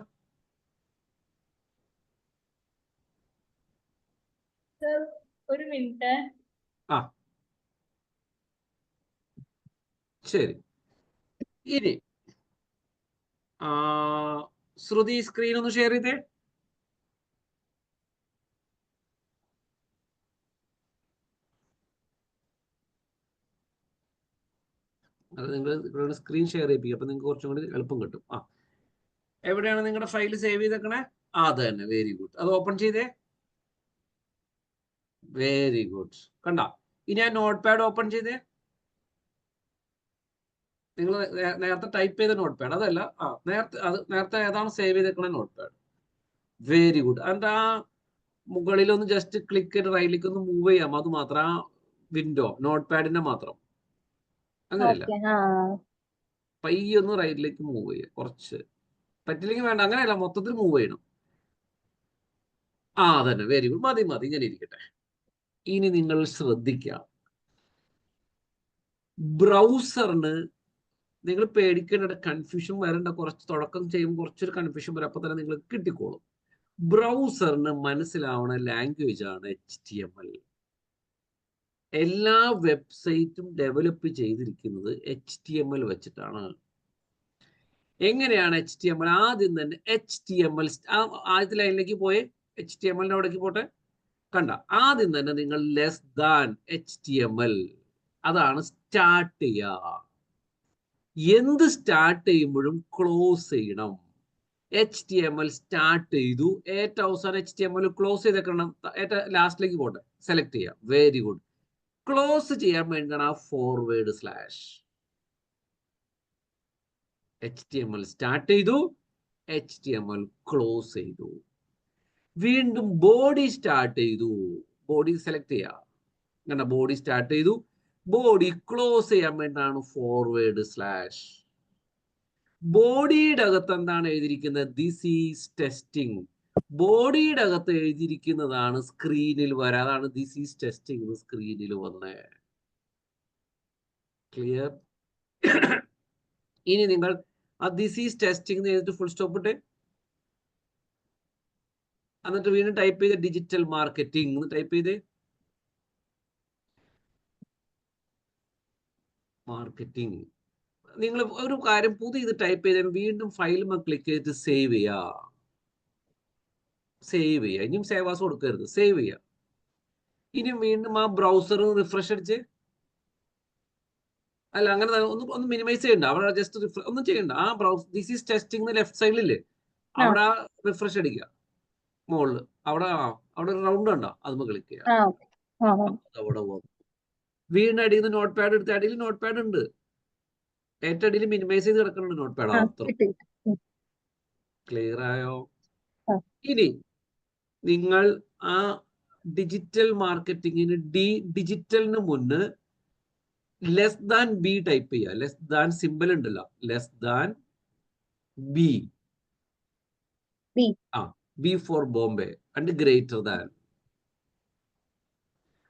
[SPEAKER 2] ഒരു മിനിറ്റ്.
[SPEAKER 1] ശരി. ഇനി ശ്രുതി സ്ക്രീൻ ഒന്ന് ഷെയർ ചെയ്തേ. അത് നിങ്ങൾ സ്ക്രീൻ ഷെയർ ചെയ്യിപ്പിക്കുക, അപ്പൊ നിങ്ങൾക്ക് കുറച്ചും കൂടി എളുപ്പം കിട്ടും. എവിടെയാണ് നിങ്ങളുടെ ഫയൽ സേവ് ചെയ്തേക്കണേ? അത് തന്നെ. Very good. അത് ഓപ്പൺ ചെയ്തേ. Very good. കണ്ട? ഇനി ആ നോട്ട് പാഡ് ഓപ്പൺ ചെയ്തേ. നിങ്ങൾ നേരത്തെ ടൈപ്പ് ചെയ്ത നോട്ട് പാഡ് അതല്ല, നേരത്തെ ഏതാണ് സേവ് ചെയ്തേക്കണ നോട്ട് പാഡ്. Very good. അതിന്റെ മുകളിലൊന്ന് ജസ്റ്റ് ക്ലിക്ക് ചെയ്ത് റൈറ്റിലേക്ക് ഒന്ന് മൂവ് ചെയ്യാം, അത് മാത്രം. ആ വിൻഡോ നോട്ട് പാഡിന്റെ മാത്രം, അങ്ങനെയല്ല.
[SPEAKER 2] ഓക്കെ. ആ
[SPEAKER 1] പയ്യെ ഒന്ന് റൈറ്റിലേക്ക് മൂവ് ചെയ്യുക, കുറച്ച്. പറ്റില്ലെങ്കിൽ വേണ്ട, അങ്ങനെയല്ല, മൊത്തത്തിൽ മൂവ് ചെയ്യണം. ആ അതന്നെ, വെരി ഗുഡ്. മതി മതി, ഇങ്ങനെ ഇരിക്കട്ടെ. ഇനി നിങ്ങൾ ശ്രദ്ധിക്കുക, ബ്രൗസറിന് നിങ്ങൾ പേടിക്കേണ്ട, കൺഫ്യൂഷൻ വരേണ്ട. കുറച്ച് തുടക്കം ചെയ്യുമ്പോൾ കുറച്ചൊരു കൺഫ്യൂഷൻ വരും, അപ്പൊ തന്നെ നിങ്ങൾക്ക് കിട്ടിക്കോളും. ബ്രൗസറിന് മനസ്സിലാവുന്ന ലാംഗ്വേജ് ആണ് HTML. എല്ലാ വെബ്സൈറ്റും ഡെവലപ്പ് ചെയ്തിരിക്കുന്നത് HTML വെച്ചിട്ടാണ്. എങ്ങനെയാണ് HTML? ആദ്യം തന്നെ HTML ആദ്യത്തെ ലൈനിലേക്ക് പോയേ, HTML അവിടേക്ക് പോട്ടെ. കണ്ട, ആദ്യം തന്നെ നിങ്ങൾ ലെസ് ദാൻ HTML, അതാണ് സ്റ്റാർട്ട് ചെയ്യുക. എന്ത് സ്റ്റാർട്ട് ചെയ്യുമ്പോഴും ക്ലോസ് ചെയ്യണം. HTML സ്റ്റാർട്ട് ചെയ്തു, ഏറ്റവും അവസാനം HTML ക്ലോസ് ചെയ്തേക്കണം. ഏറ്റവും ലാസ്റ്റിലേക്ക് പോട്ടെ, സെലക്ട് ചെയ്യാം. Very good. ക്ലോസ് ചെയ്യാൻ വേണ്ടിയാണ് ആ ഫോർവേഡ് സ്ലാഷ്. HTML സ്റ്റാർട്ട് ചെയ്തു, HTML ക്ലോസ് ചെയ്തു. വീണ്ടും ബോഡി സ്റ്റാർട്ട് ചെയ്തു, ബോഡി സെലക്ട് ചെയ്യാം. അങ്ങനെ ബോഡി സ്റ്റാർട്ട് ചെയ്തു, ബോഡി ക്ലോസ് ചെയ്യാൻ വേണ്ടിയാണ് ഫോർവേഡ് സ്ലാഷ്. ബോഡിയുടെ അകത്ത് എന്താണ് എഴുതിയിരിക്കുന്നത്? This is testing. ബോഡിയുടെ അകത്ത് എഴുതിയിരിക്കുന്നതാണ് സ്ക്രീനിൽ വരാ, അതാണ് ദിസ് ഈസ് ടെസ്റ്റിംഗ് സ്ക്രീനിൽ വന്നേ. ക്ലിയർ? ഇനി നിങ്ങൾ ആ ദിസ് ഈസ് ടെസ്റ്റിംഗ് എഴുതിട്ട് ഫുൾ സ്റ്റോപ്പ് ഇട്ടേ, എന്നിട്ട് വീണ്ടും ടൈപ്പ് ചെയ്ത് ഡിജിറ്റൽ മാർക്കറ്റിംഗ് എന്ന് ടൈപ്പ് ചെയ്തേ. മാർക്കറ്റിംഗ്. നിങ്ങൾ ഒരു കാര്യം പുതിയ ഇത് ടൈപ്പ് ചെയ്താൽ വീണ്ടും ഫയലുമ്പോൾ ക്ലിക്ക് ചെയ്തിട്ട് സേവ് ചെയ്യുക. സേവ് ചെയ്യുക, ഇനിയും സേവ് ആസ് കൊടുക്കരുത്, സേവ് ചെയ്യുക. ഇനി വീണ്ടും ആ ബ്രൗസർ റിഫ്രഷ് അടിച്ച്, അല്ല അങ്ങനെ ഒന്ന് മിനിമൈസ് ചെയ്യണ്ട, അവിടെ ജസ്റ്റ് ഒന്നും ചെയ്യണ്ട. ആ browser this is testing left സൈഡിലില്ലേ, അവിടെ റിഫ്രഷ് അടിക്കുക. മുകളിൽ അവിടെ ഒരു റൗണ്ട് ഉണ്ടോ, അതുമ്പോൾ ക്ലിക്ക് ചെയ്യുക. അവിടെ വന്നു. വീണ്ടും അടിയിൽ നിന്ന് നോട്ട് പാഡ് എടുത്ത്, അടിയിൽ നോട്ട് പാഡ് ഉണ്ട്, ഏറ്റവും അടിയിൽ മിനിമൈസ് ചെയ്ത് കിടക്കുന്നുണ്ട് നോട്ട് പാഡ്. അത്ര ക്ലിയർ ആയോ? ഇനി നിങ്ങൾ ആ ഡിജിറ്റൽ മാർക്കറ്റിങ്ങിന് ഡിജിറ്റലിന് മുന്ന് ലെസ് ദാൻ ബി ടൈപ്പ് ചെയ്യുക. ലെസ് ദാൻ സിമ്പിൾ ഉണ്ടല്ലോ, less than B. B for Bombay and greater than.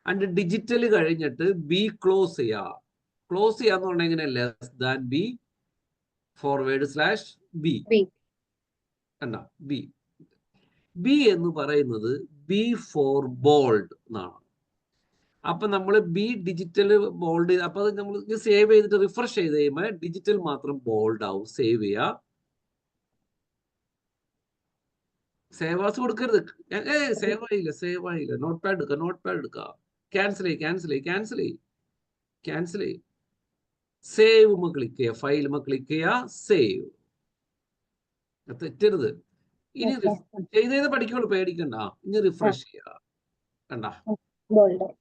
[SPEAKER 1] And digital കഴിഞ്ഞിട്ട് ബി ക്ലോസ് ചെയ്യുക. ക്ലോസ് ചെയ്യാന്ന് പറഞ്ഞാൽ എങ്ങനെ? Less than B forward slash B. കണ്ട, ബി. ബി എന്ന് പറയുന്നത് ബി ഫോർ ബോൾഡ് എന്നാണ്. അപ്പൊ നമ്മൾ ബി ഡിജിറ്റൽ ബോൾഡ്, അപ്പൊ നമ്മൾ സേവ് ചെയ്തിട്ട് റിഫ്രഷ് ചെയ്ത് കഴിയുമ്പോൾ ഡിജിറ്റൽ മാത്രം ബോൾഡ് ആവും. സേവ് ചെയ്യുക. സേവ് ആസ് കൊടുക്കരുത്. സേവ് ആയില്ല. നോട്ട് പാഡ് എടുക്കുക. ക്യാൻസൽ ചെയ്യ്. സേവ് ക്ലിക്ക് ചെയ്യുക, ഫയൽ ക്ലിക്ക് ചെയ്യുക, സേവ്. തെറ്റരുത്. ഇനി ചെയ്ത് പഠിക്കുള്ളൂ, പേടിക്കണ്ട. ഇനി റിഫ്രഷ് ചെയ്യുക. കണ്ട,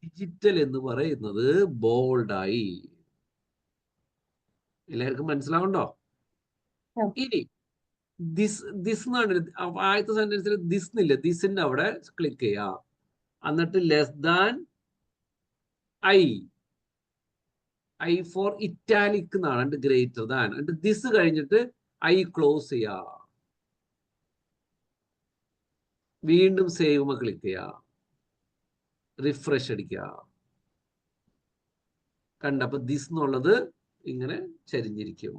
[SPEAKER 1] ഡിജിറ്റൽ എന്ന് പറയുന്നത് ബോൾഡായി. എല്ലാവർക്കും മനസ്സിലാവുണ്ടോ? ഇനി ദിസ് എന്നാണ് ആദ്യത്തെ സെന്റൻസിൽ ദിസ് എന്നില്ല, ദിസിന്റെ അവിടെ ക്ലിക്ക് ചെയ്യുക. എന്നിട്ട് less than I for italic എന്നാണ്, ഗ്രേറ്റർ ദാൻ. എന്നിട്ട് ദിസ് കഴിഞ്ഞിട്ട് ഐ ക്ലോസ് ചെയ്യുക. വീണ്ടും സേവ് ക്ലിക്ക് ചെയ്യുക, റിഫ്രഷ് അടിക്കുക. കണ്ടപ്പോ ദിസ് എന്നുള്ളത് ഇങ്ങനെ ചരിഞ്ഞിരിക്കും.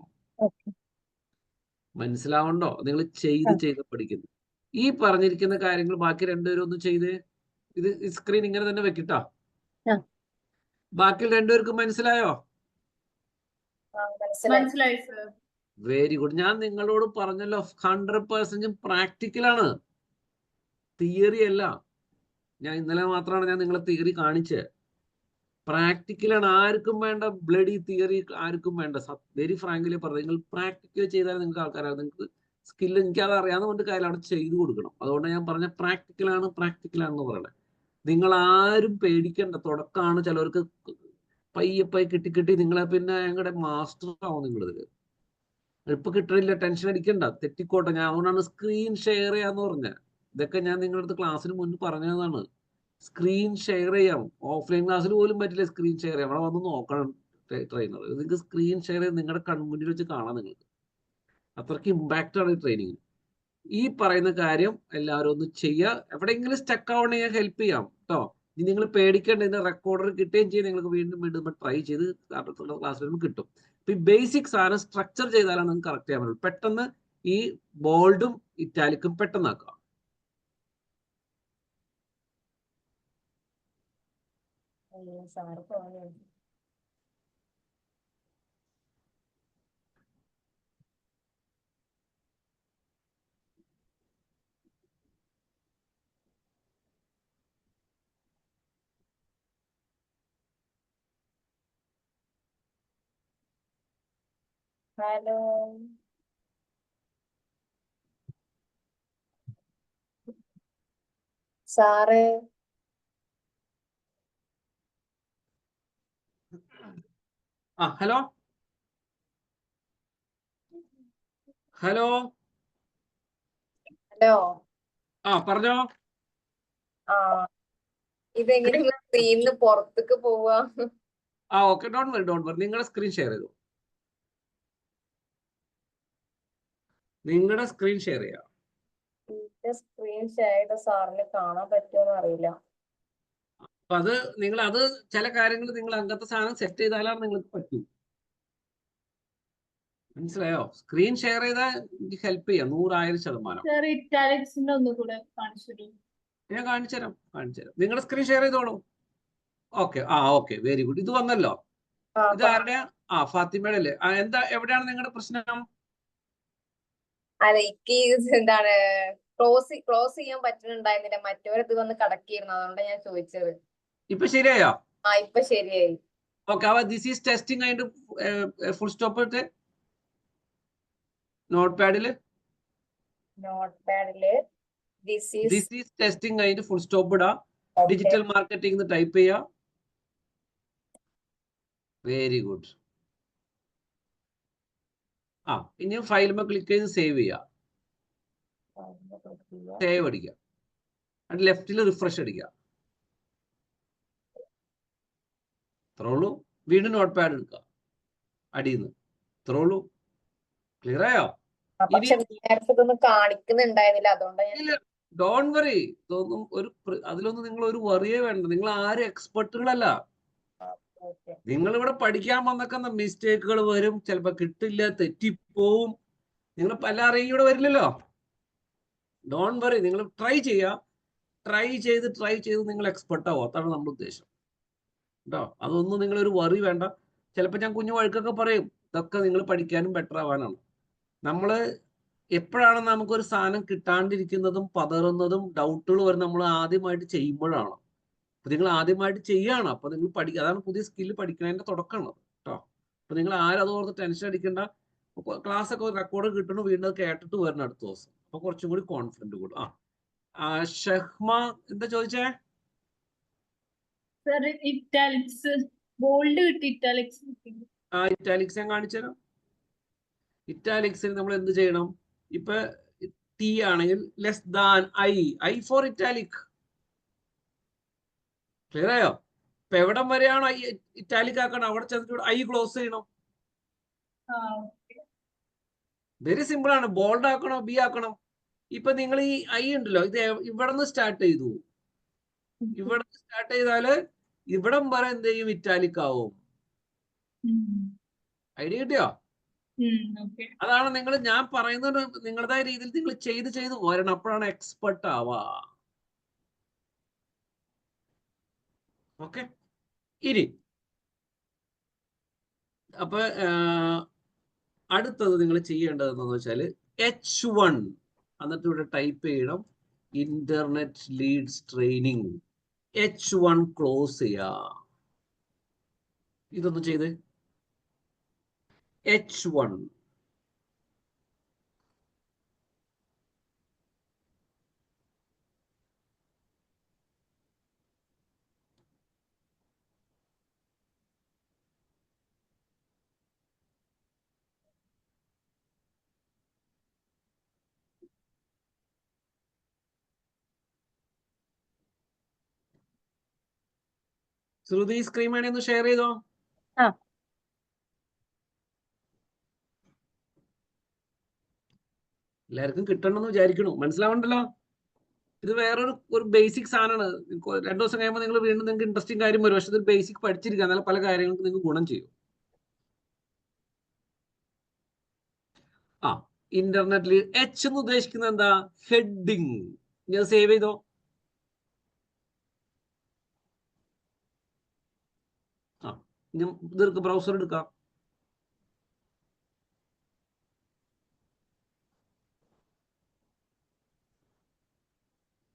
[SPEAKER 1] മനസ്സിലാവണ്ടോ? നിങ്ങൾ ചെയ്ത് പഠിക്കുന്നു. ഈ പറഞ്ഞിരിക്കുന്ന കാര്യങ്ങൾ ബാക്കി രണ്ടുപേരും ഒന്ന് ചെയ്ത്, ഇത് സ്ക്രീൻ ഇങ്ങനെ തന്നെ വെക്കിട്ടോ. ബാക്കി രണ്ടുപേർക്കും മനസ്സിലായോ?
[SPEAKER 3] മനസ്സിലായി സർ.
[SPEAKER 1] Very good. ഞാൻ നിങ്ങളോട് പറഞ്ഞല്ലോ 100% പ്രാക്ടിക്കലാണ്, തിയറി അല്ല. ഞാൻ ഇന്നലെ മാത്രമാണ് ഞാൻ നിങ്ങളെ തിയറി കാണിച്ചത്. പ്രാക്ടിക്കലാണ്. ആർക്കും വേണ്ട ബ്ലഡി തിയറി, ആർക്കും വേണ്ട. വെരി ഫ്രാങ്ക്ലി പറഞ്ഞു, നിങ്ങൾ പ്രാക്ടിക്കൽ ചെയ്താൽ നിങ്ങൾക്ക് ആൾക്കാരാണ്, നിങ്ങൾക്ക് സ്കില്ല്. എനിക്കത് അറിയാവുന്നതുകൊണ്ട് കാര്യം അവിടെ ചെയ്തു കൊടുക്കണം. അതുകൊണ്ട് ഞാൻ പറഞ്ഞ പ്രാക്ടിക്കലാണെന്ന് പറയണേ. നിങ്ങൾ ആരും പേടിക്കണ്ട. തുടക്കമാണ്, ചിലവർക്ക് പയ്യെ കിട്ടി നിങ്ങളെ പിന്നെ ഞങ്ങളുടെ മാസ്റ്റർ ആവും. നിങ്ങളിതില് ഇപ്പൊ കിട്ടണില്ല, ടെൻഷൻ അടിക്കണ്ട, തെറ്റിക്കോട്ടെ. ഞാൻ അതുകൊണ്ടാണ് സ്ക്രീൻ ഷെയർ ചെയ്യാന്ന് പറഞ്ഞത്. ഇതൊക്കെ ഞാൻ നിങ്ങളുടെ അടുത്ത് ക്ലാസ്സിന് മുൻപ് പറഞ്ഞതാണ്. സ്ക്രീൻ ഷെയർ ചെയ്യാം. ഓഫ്ലൈൻ ക്ലാസ്സിൽ പോലും പറ്റില്ല സ്ക്രീൻ ഷെയർ ചെയ്യാം. അവിടെ വന്ന് നോക്കണം ട്രെയിനർ. നിങ്ങൾക്ക് സ്ക്രീൻ ഷെയർ ചെയ്ത് നിങ്ങളുടെ കൺമുന്നിൽ വെച്ച് കാണാം. നിങ്ങൾക്ക് അത്രയ്ക്ക് ഇമ്പാക്റ്റ് ആണ് ഈ ട്രെയിനിങ്. ഈ പറയുന്ന കാര്യം എല്ലാവരും ഒന്ന് ചെയ്യുക. എവിടെയെങ്കിലും സ്റ്റക്ക് ആവണമെങ്കിൽ ഞാൻ ഹെൽപ്പ് ചെയ്യാം കേട്ടോ. ഇനി നിങ്ങൾ പേടിക്കേണ്ട, ഇതിന്റെ റെക്കോർഡർ കിട്ടുകയും ചെയ്യും. നിങ്ങൾക്ക് വീണ്ടും വീണ്ടും ട്രൈ ചെയ്ത് അടുത്തുള്ള ക്ലാസ് വരുമ്പോൾ കിട്ടും. അപ്പൊ ഈ ബേസിക് സാധനം സ്ട്രക്ചർ ചെയ്താലാണ് നിങ്ങൾക്ക് കറക്റ്റ് ചെയ്യാൻ പറ്റുള്ളൂ. പെട്ടെന്ന് ഈ ബോൾഡും ഇറ്റാലിക്കും പെട്ടെന്നാക്കുക.
[SPEAKER 3] സാറ് പോയോ? ഹലോ സാറേ.
[SPEAKER 1] Hello hello
[SPEAKER 3] hello.
[SPEAKER 1] പറഞ്ഞോ.
[SPEAKER 3] ആ ഇതെങ്ങനെ സ്ക്രീനിന്ന് പുറത്തേക്ക് പോവാ?
[SPEAKER 1] Okay, don't worry. നിങ്ങളുടെ സ്ക്രീൻ ഷെയർ ചെയ്തു. നിങ്ങളുടെ സ്ക്രീൻ ഷെയർ ചെയ്യാം.
[SPEAKER 3] സ്ക്രീൻ ഷെയർ ചെയ്ത സാറിന് കാണാൻ പറ്റുമോന്ന് അറിയില്ല.
[SPEAKER 1] അപ്പൊ അത് ചില കാര്യങ്ങൾ നിങ്ങൾ അങ്ങനത്തെ സാധനം സെറ്റ് ചെയ്താലാണ് നിങ്ങൾക്ക് പറ്റൂ. മനസ്സിലായോ? സ്ക്രീൻ ഷെയർ ചെയ്താൽ ഹെൽപ്പ് ചെയ്യാം 100,000%. ഞാൻ കാണിച്ചു തരാം. നിങ്ങളുടെ സ്ക്രീൻ ഷെയർ ചെയ്തോളൂ. Okay, okay, very good. ഇത് വന്നല്ലോ. ഇത് ആരുടെയാ? ഫാത്തിമയുടെ അല്ലേ? എവിടെയാണ് നിങ്ങളുടെ പ്രശ്നം?
[SPEAKER 3] അല്ല, എനിക്ക് എന്താണ് ക്ലോസ് ചെയ്യാൻ പറ്റുന്നുണ്ടായിരുന്നില്ല. മറ്റവരത് വന്ന് കടക്കിയിരുന്നു, അതുകൊണ്ടാണ് ഞാൻ ചോദിച്ചത്.
[SPEAKER 1] ഇപ്പൊ ശരിയായോ?
[SPEAKER 3] ഇപ്പൊ ശരിയായി.
[SPEAKER 1] ഓക്കെ, ദിസ് ഈസ് ടെസ്റ്റിംഗ് അതിന്റെ ഫുൾ സ്റ്റോപ്പ് ഇട്ട് നോട്ട് പാഡില് ദിസ് ഈസ് ടെസ്റ്റിംഗ് അതിന്റെ ഫുൾ സ്റ്റോപ്പ് ഇടാ. ഡിജിറ്റൽ മാർക്കറ്റിംഗ് ടൈപ്പ് ചെയ്യാ. Very good. ഇനി ഫയലുമ്പോൾ ക്ലിക്ക് ചെയ്ത് സേവ് ചെയ്യാം. സേവ് അടിക്കുക. അതിന്റെ ലെഫ്റ്റിൽ റിഫ്രഷ് അടിക്കുക. അത്രേ ഉള്ളൂ. വീണ്ടും നോട്ട് പാഡ് എടുക്കുക അടിയുന്നു. അത്രേ ഉള്ളൂ. ക്ലിയർ ആയോ?
[SPEAKER 3] കാണിക്കുന്നുണ്ടായിരുന്നില്ല, അതുകൊണ്ടാണ്.
[SPEAKER 1] Don't worry. അതിലൊന്നും നിങ്ങൾ ഒരു വറിയേ വേണ്ട. നിങ്ങൾ ആരും എക്സ്പെർട്ടുകളല്ല. നിങ്ങൾ ഇവിടെ പഠിക്കാൻ വന്നൊക്കെ മിസ്റ്റേക്കുകൾ വരും, ചിലപ്പോ കിട്ടില്ല, തെറ്റിപ്പോവും. നിങ്ങൾ പല അറിയും ഇവിടെ വരില്ലല്ലോ. Don't worry. നിങ്ങൾ ട്രൈ ചെയ്യുക. ട്രൈ ചെയ്ത് നിങ്ങൾ എക്സ്പെർട്ട് ആവും. അതാണ് നമ്മുടെ ഉദ്ദേശം കേട്ടോ. അതൊന്നും നിങ്ങളൊരു വറി വേണ്ട. ചിലപ്പോൾ ഞാൻ കുഞ്ഞു വഴക്കൊക്കെ പറയും. ഇതൊക്കെ നിങ്ങൾ പഠിക്കാനും ബെറ്റർ ആവാനാണ്. നമ്മള് എപ്പോഴാണ് നമുക്കൊരു സാധനം കിട്ടാണ്ടിരിക്കുന്നതും പതറുന്നതും ഡൗട്ടുകൾ വരുന്നത്? നമ്മൾ ആദ്യമായിട്ട് ചെയ്യുമ്പോഴാണ്. അപ്പൊ നിങ്ങൾ ആദ്യമായിട്ട് ചെയ്യാണ്. അപ്പൊ നിങ്ങൾ അതാണ് പുതിയ സ്കില്ല് പഠിക്കുന്നതിന്റെ തുടക്കമാണ് കേട്ടോ. അപ്പൊ നിങ്ങൾ ആരും അത് ഓർത്ത് ടെൻഷൻ അടിക്കേണ്ട. ക്ലാസ് ഒക്കെ റെക്കോർഡ് കിട്ടണു, വീണ്ടും അത് കേട്ടിട്ട് വരണം അടുത്ത ദിവസം. അപ്പൊ കുറച്ചും കൂടി കോൺഫിഡന്റ് കൂടും. ഷഹ്മ എന്താ ചോദിച്ചേ? ഇറ്റാലിക്സ് ഞാൻ കാണിച്ചു തരാം. ഇറ്റാലിക്സിൽ നമ്മൾ എന്ത് ചെയ്യണം? ഇപ്പൊ ടി ആണെങ്കിൽ less than I for italic. Clear ആയോ? ഇപ്പൊ എവിടം വരെയാണോ ഇറ്റാലിക് ആക്കണം അവിടെ ചെന്നിട്ട് ഐ ക്ലോസ് ചെയ്യണം. വെരി സിമ്പിൾ ആണ്. ബോൾഡ് ആക്കണോ ബി ആക്കണം? ഇപ്പൊ നിങ്ങൾ ഈ ഐ ഉണ്ടല്ലോ, ഇത് ഇവിടെ നിന്ന് സ്റ്റാർട്ട് ചെയ്തു. ഇവിടെ സ്റ്റാർട്ട് ചെയ്താല് ഇവിടം വരെ എന്ത് ചെയ്യും? ഇറ്റാലിക് ആവും. ഐഡിയ കിട്ടിയോ? അതാണ് ഞാൻ പറയുന്നത്. നിങ്ങളുടേതായ രീതിയിൽ നിങ്ങൾ ചെയ്ത് വരണം. അപ്പോഴാണ് എക്സ്പെർട്ട് ആവാ. ഓക്കെ. ഇനി അപ്പൊ അടുത്തത് നിങ്ങൾ ചെയ്യേണ്ടത് എന്താണെന്ന് വെച്ചാൽ H1 എന്നിട്ട് ഇവിടെ ടൈപ്പ് ചെയ്യണം internet Leeds training. H1 close ചെയ്യാ. ഇതൊന്ന് ചെയ്ത് H1. ശ്രുതി സ്ക്രീൻ വേണേ ഒന്ന് ഷെയർ ചെയ്തോ.
[SPEAKER 2] ആ.
[SPEAKER 1] എല്ലാവർക്കും കിട്ടണമെന്ന് വിചാരിക്കണു. മനസ്സിലാവണ്ടല്ലോ. ഇത് വേറൊരു ബേസിക് സാധനമാണ്. 2 ദിവസം കഴിയുമ്പോൾ നിങ്ങൾ വീണ്ടും നിങ്ങൾക്ക് ഇൻട്രസ്റ്റിംഗ് കാര്യം വരും. പക്ഷെ ഇത് ബേസിക് പഠിച്ചിരിക്കുക, എന്നാലും പല കാര്യങ്ങൾക്ക് നിങ്ങൾക്ക് ഗുണം ചെയ്യും. ആ, ഇന്റർനെറ്റിൽ എച്ച് എന്ന് ഉദ്ദേശിക്കുന്നത് എന്താ? ഹെഡിങ്. ഞാൻ സേവ് ചെയ്തോ. ആ, ഇത് ബ്രൗസർ എടുക്കാം.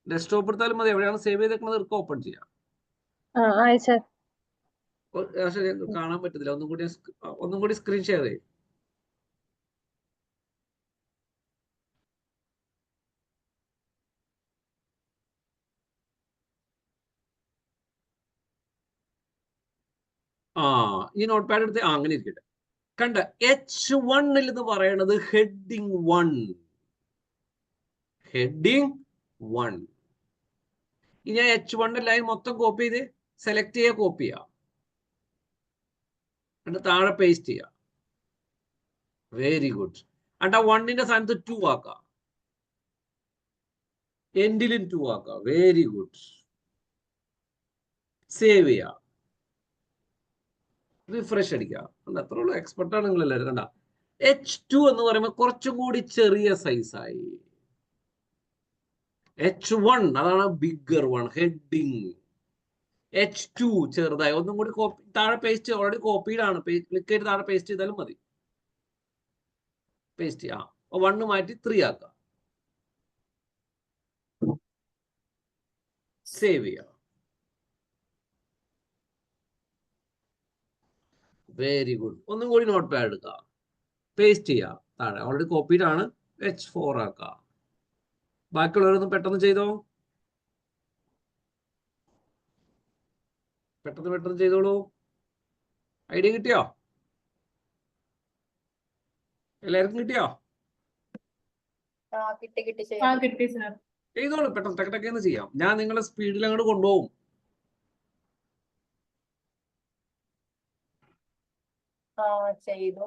[SPEAKER 1] ഡെസ്ക്ടോപ്പ് എടുത്താലും മതി. എവിടെയാണ് സേവ് ചെയ്തേക്കുന്നത് ഇർക്ക് ഓപ്പൺ ചെയ്യാം. പക്ഷെ കാണാൻ പറ്റത്തില്ല. ഒന്നും കൂടി സ്ക്രീൻ ഷെയർ ചെയ്യും. ഈ നോട്ട് പാഡ് എടുത്ത് അങ്ങനെ ഇരിക്കട്ടെ. കണ്ട, H1 എന്ന് പറയുന്നത് ഹെഡിങ് 1. ഹെഡിങ് 1. ഇനി ഞാൻ H1 ലൈൻ മൊത്തം കോപ്പി ചെയ്ത് സെലക്ട് ചെയ്യുക, കോപ്പി ചെയ്യുക, എന്നിട്ട് താഴെ പേസ്റ്റ് ചെയ്യുക. Very good. എന്നിട്ട് 1ന്റെ സ്ഥാനത്ത് 2 ആക്കുക, എൻഡിലും 2 ആക്കുക. Very good. സേവ് ചെയ്യുക, റിഫ്രഷ് അടിക്കുക. അത്ര ഉള്ളൂ. എക്സ്പെർട്ടാണ് നിങ്ങൾ എല്ലാവരും. കണ്ട, H2 എന്ന് പറയുമ്പോൾ കുറച്ചും കൂടി ചെറിയ സൈസായി. H1 അതാണ് ബിഗർ വൺ, ഹെഡിങ്. H2 ചെറുതായി. ഒന്നും കൂടി കോപ്പി, താഴെ പേസ്റ്റ്. ഓൾറെഡി കോപ്പീഡാണ്. ക്ലിക്ക് ചെയ്ത് താഴെ പേസ്റ്റ് ചെയ്താലും മതി. പേസ്റ്റ് ചെയ്യാം. 1 മാറ്റി 3 ആക്കുക, സേവ് ചെയ്യാം. Very good. ഒന്നും കൂടി നോട്ട് പാഡ് എടുക്കുക, പേസ്റ്റ് ചെയ്യുക. താഴെ ഓൾറെഡി കോപ്പീഡാണ്. H4 ആക്കുക. ബാക്കിയുള്ളവരൊന്നും പെട്ടെന്ന് ചെയ്തോ. പെട്ടെന്ന് ചെയ്തോളൂ. ഐഡിയ കിട്ടിയോ? എല്ലാവർക്കും കിട്ടിയോ?
[SPEAKER 3] കിട്ടി
[SPEAKER 1] ചെയ്തോളൂ. പെട്ടെന്ന് ടക്കടക്കെന്ന് ചെയ്യാം. ഞാൻ നിങ്ങളെ സ്പീഡിൽ അങ്ങോട്ട് കൊണ്ടുപോകും.
[SPEAKER 3] ചെയ്തു.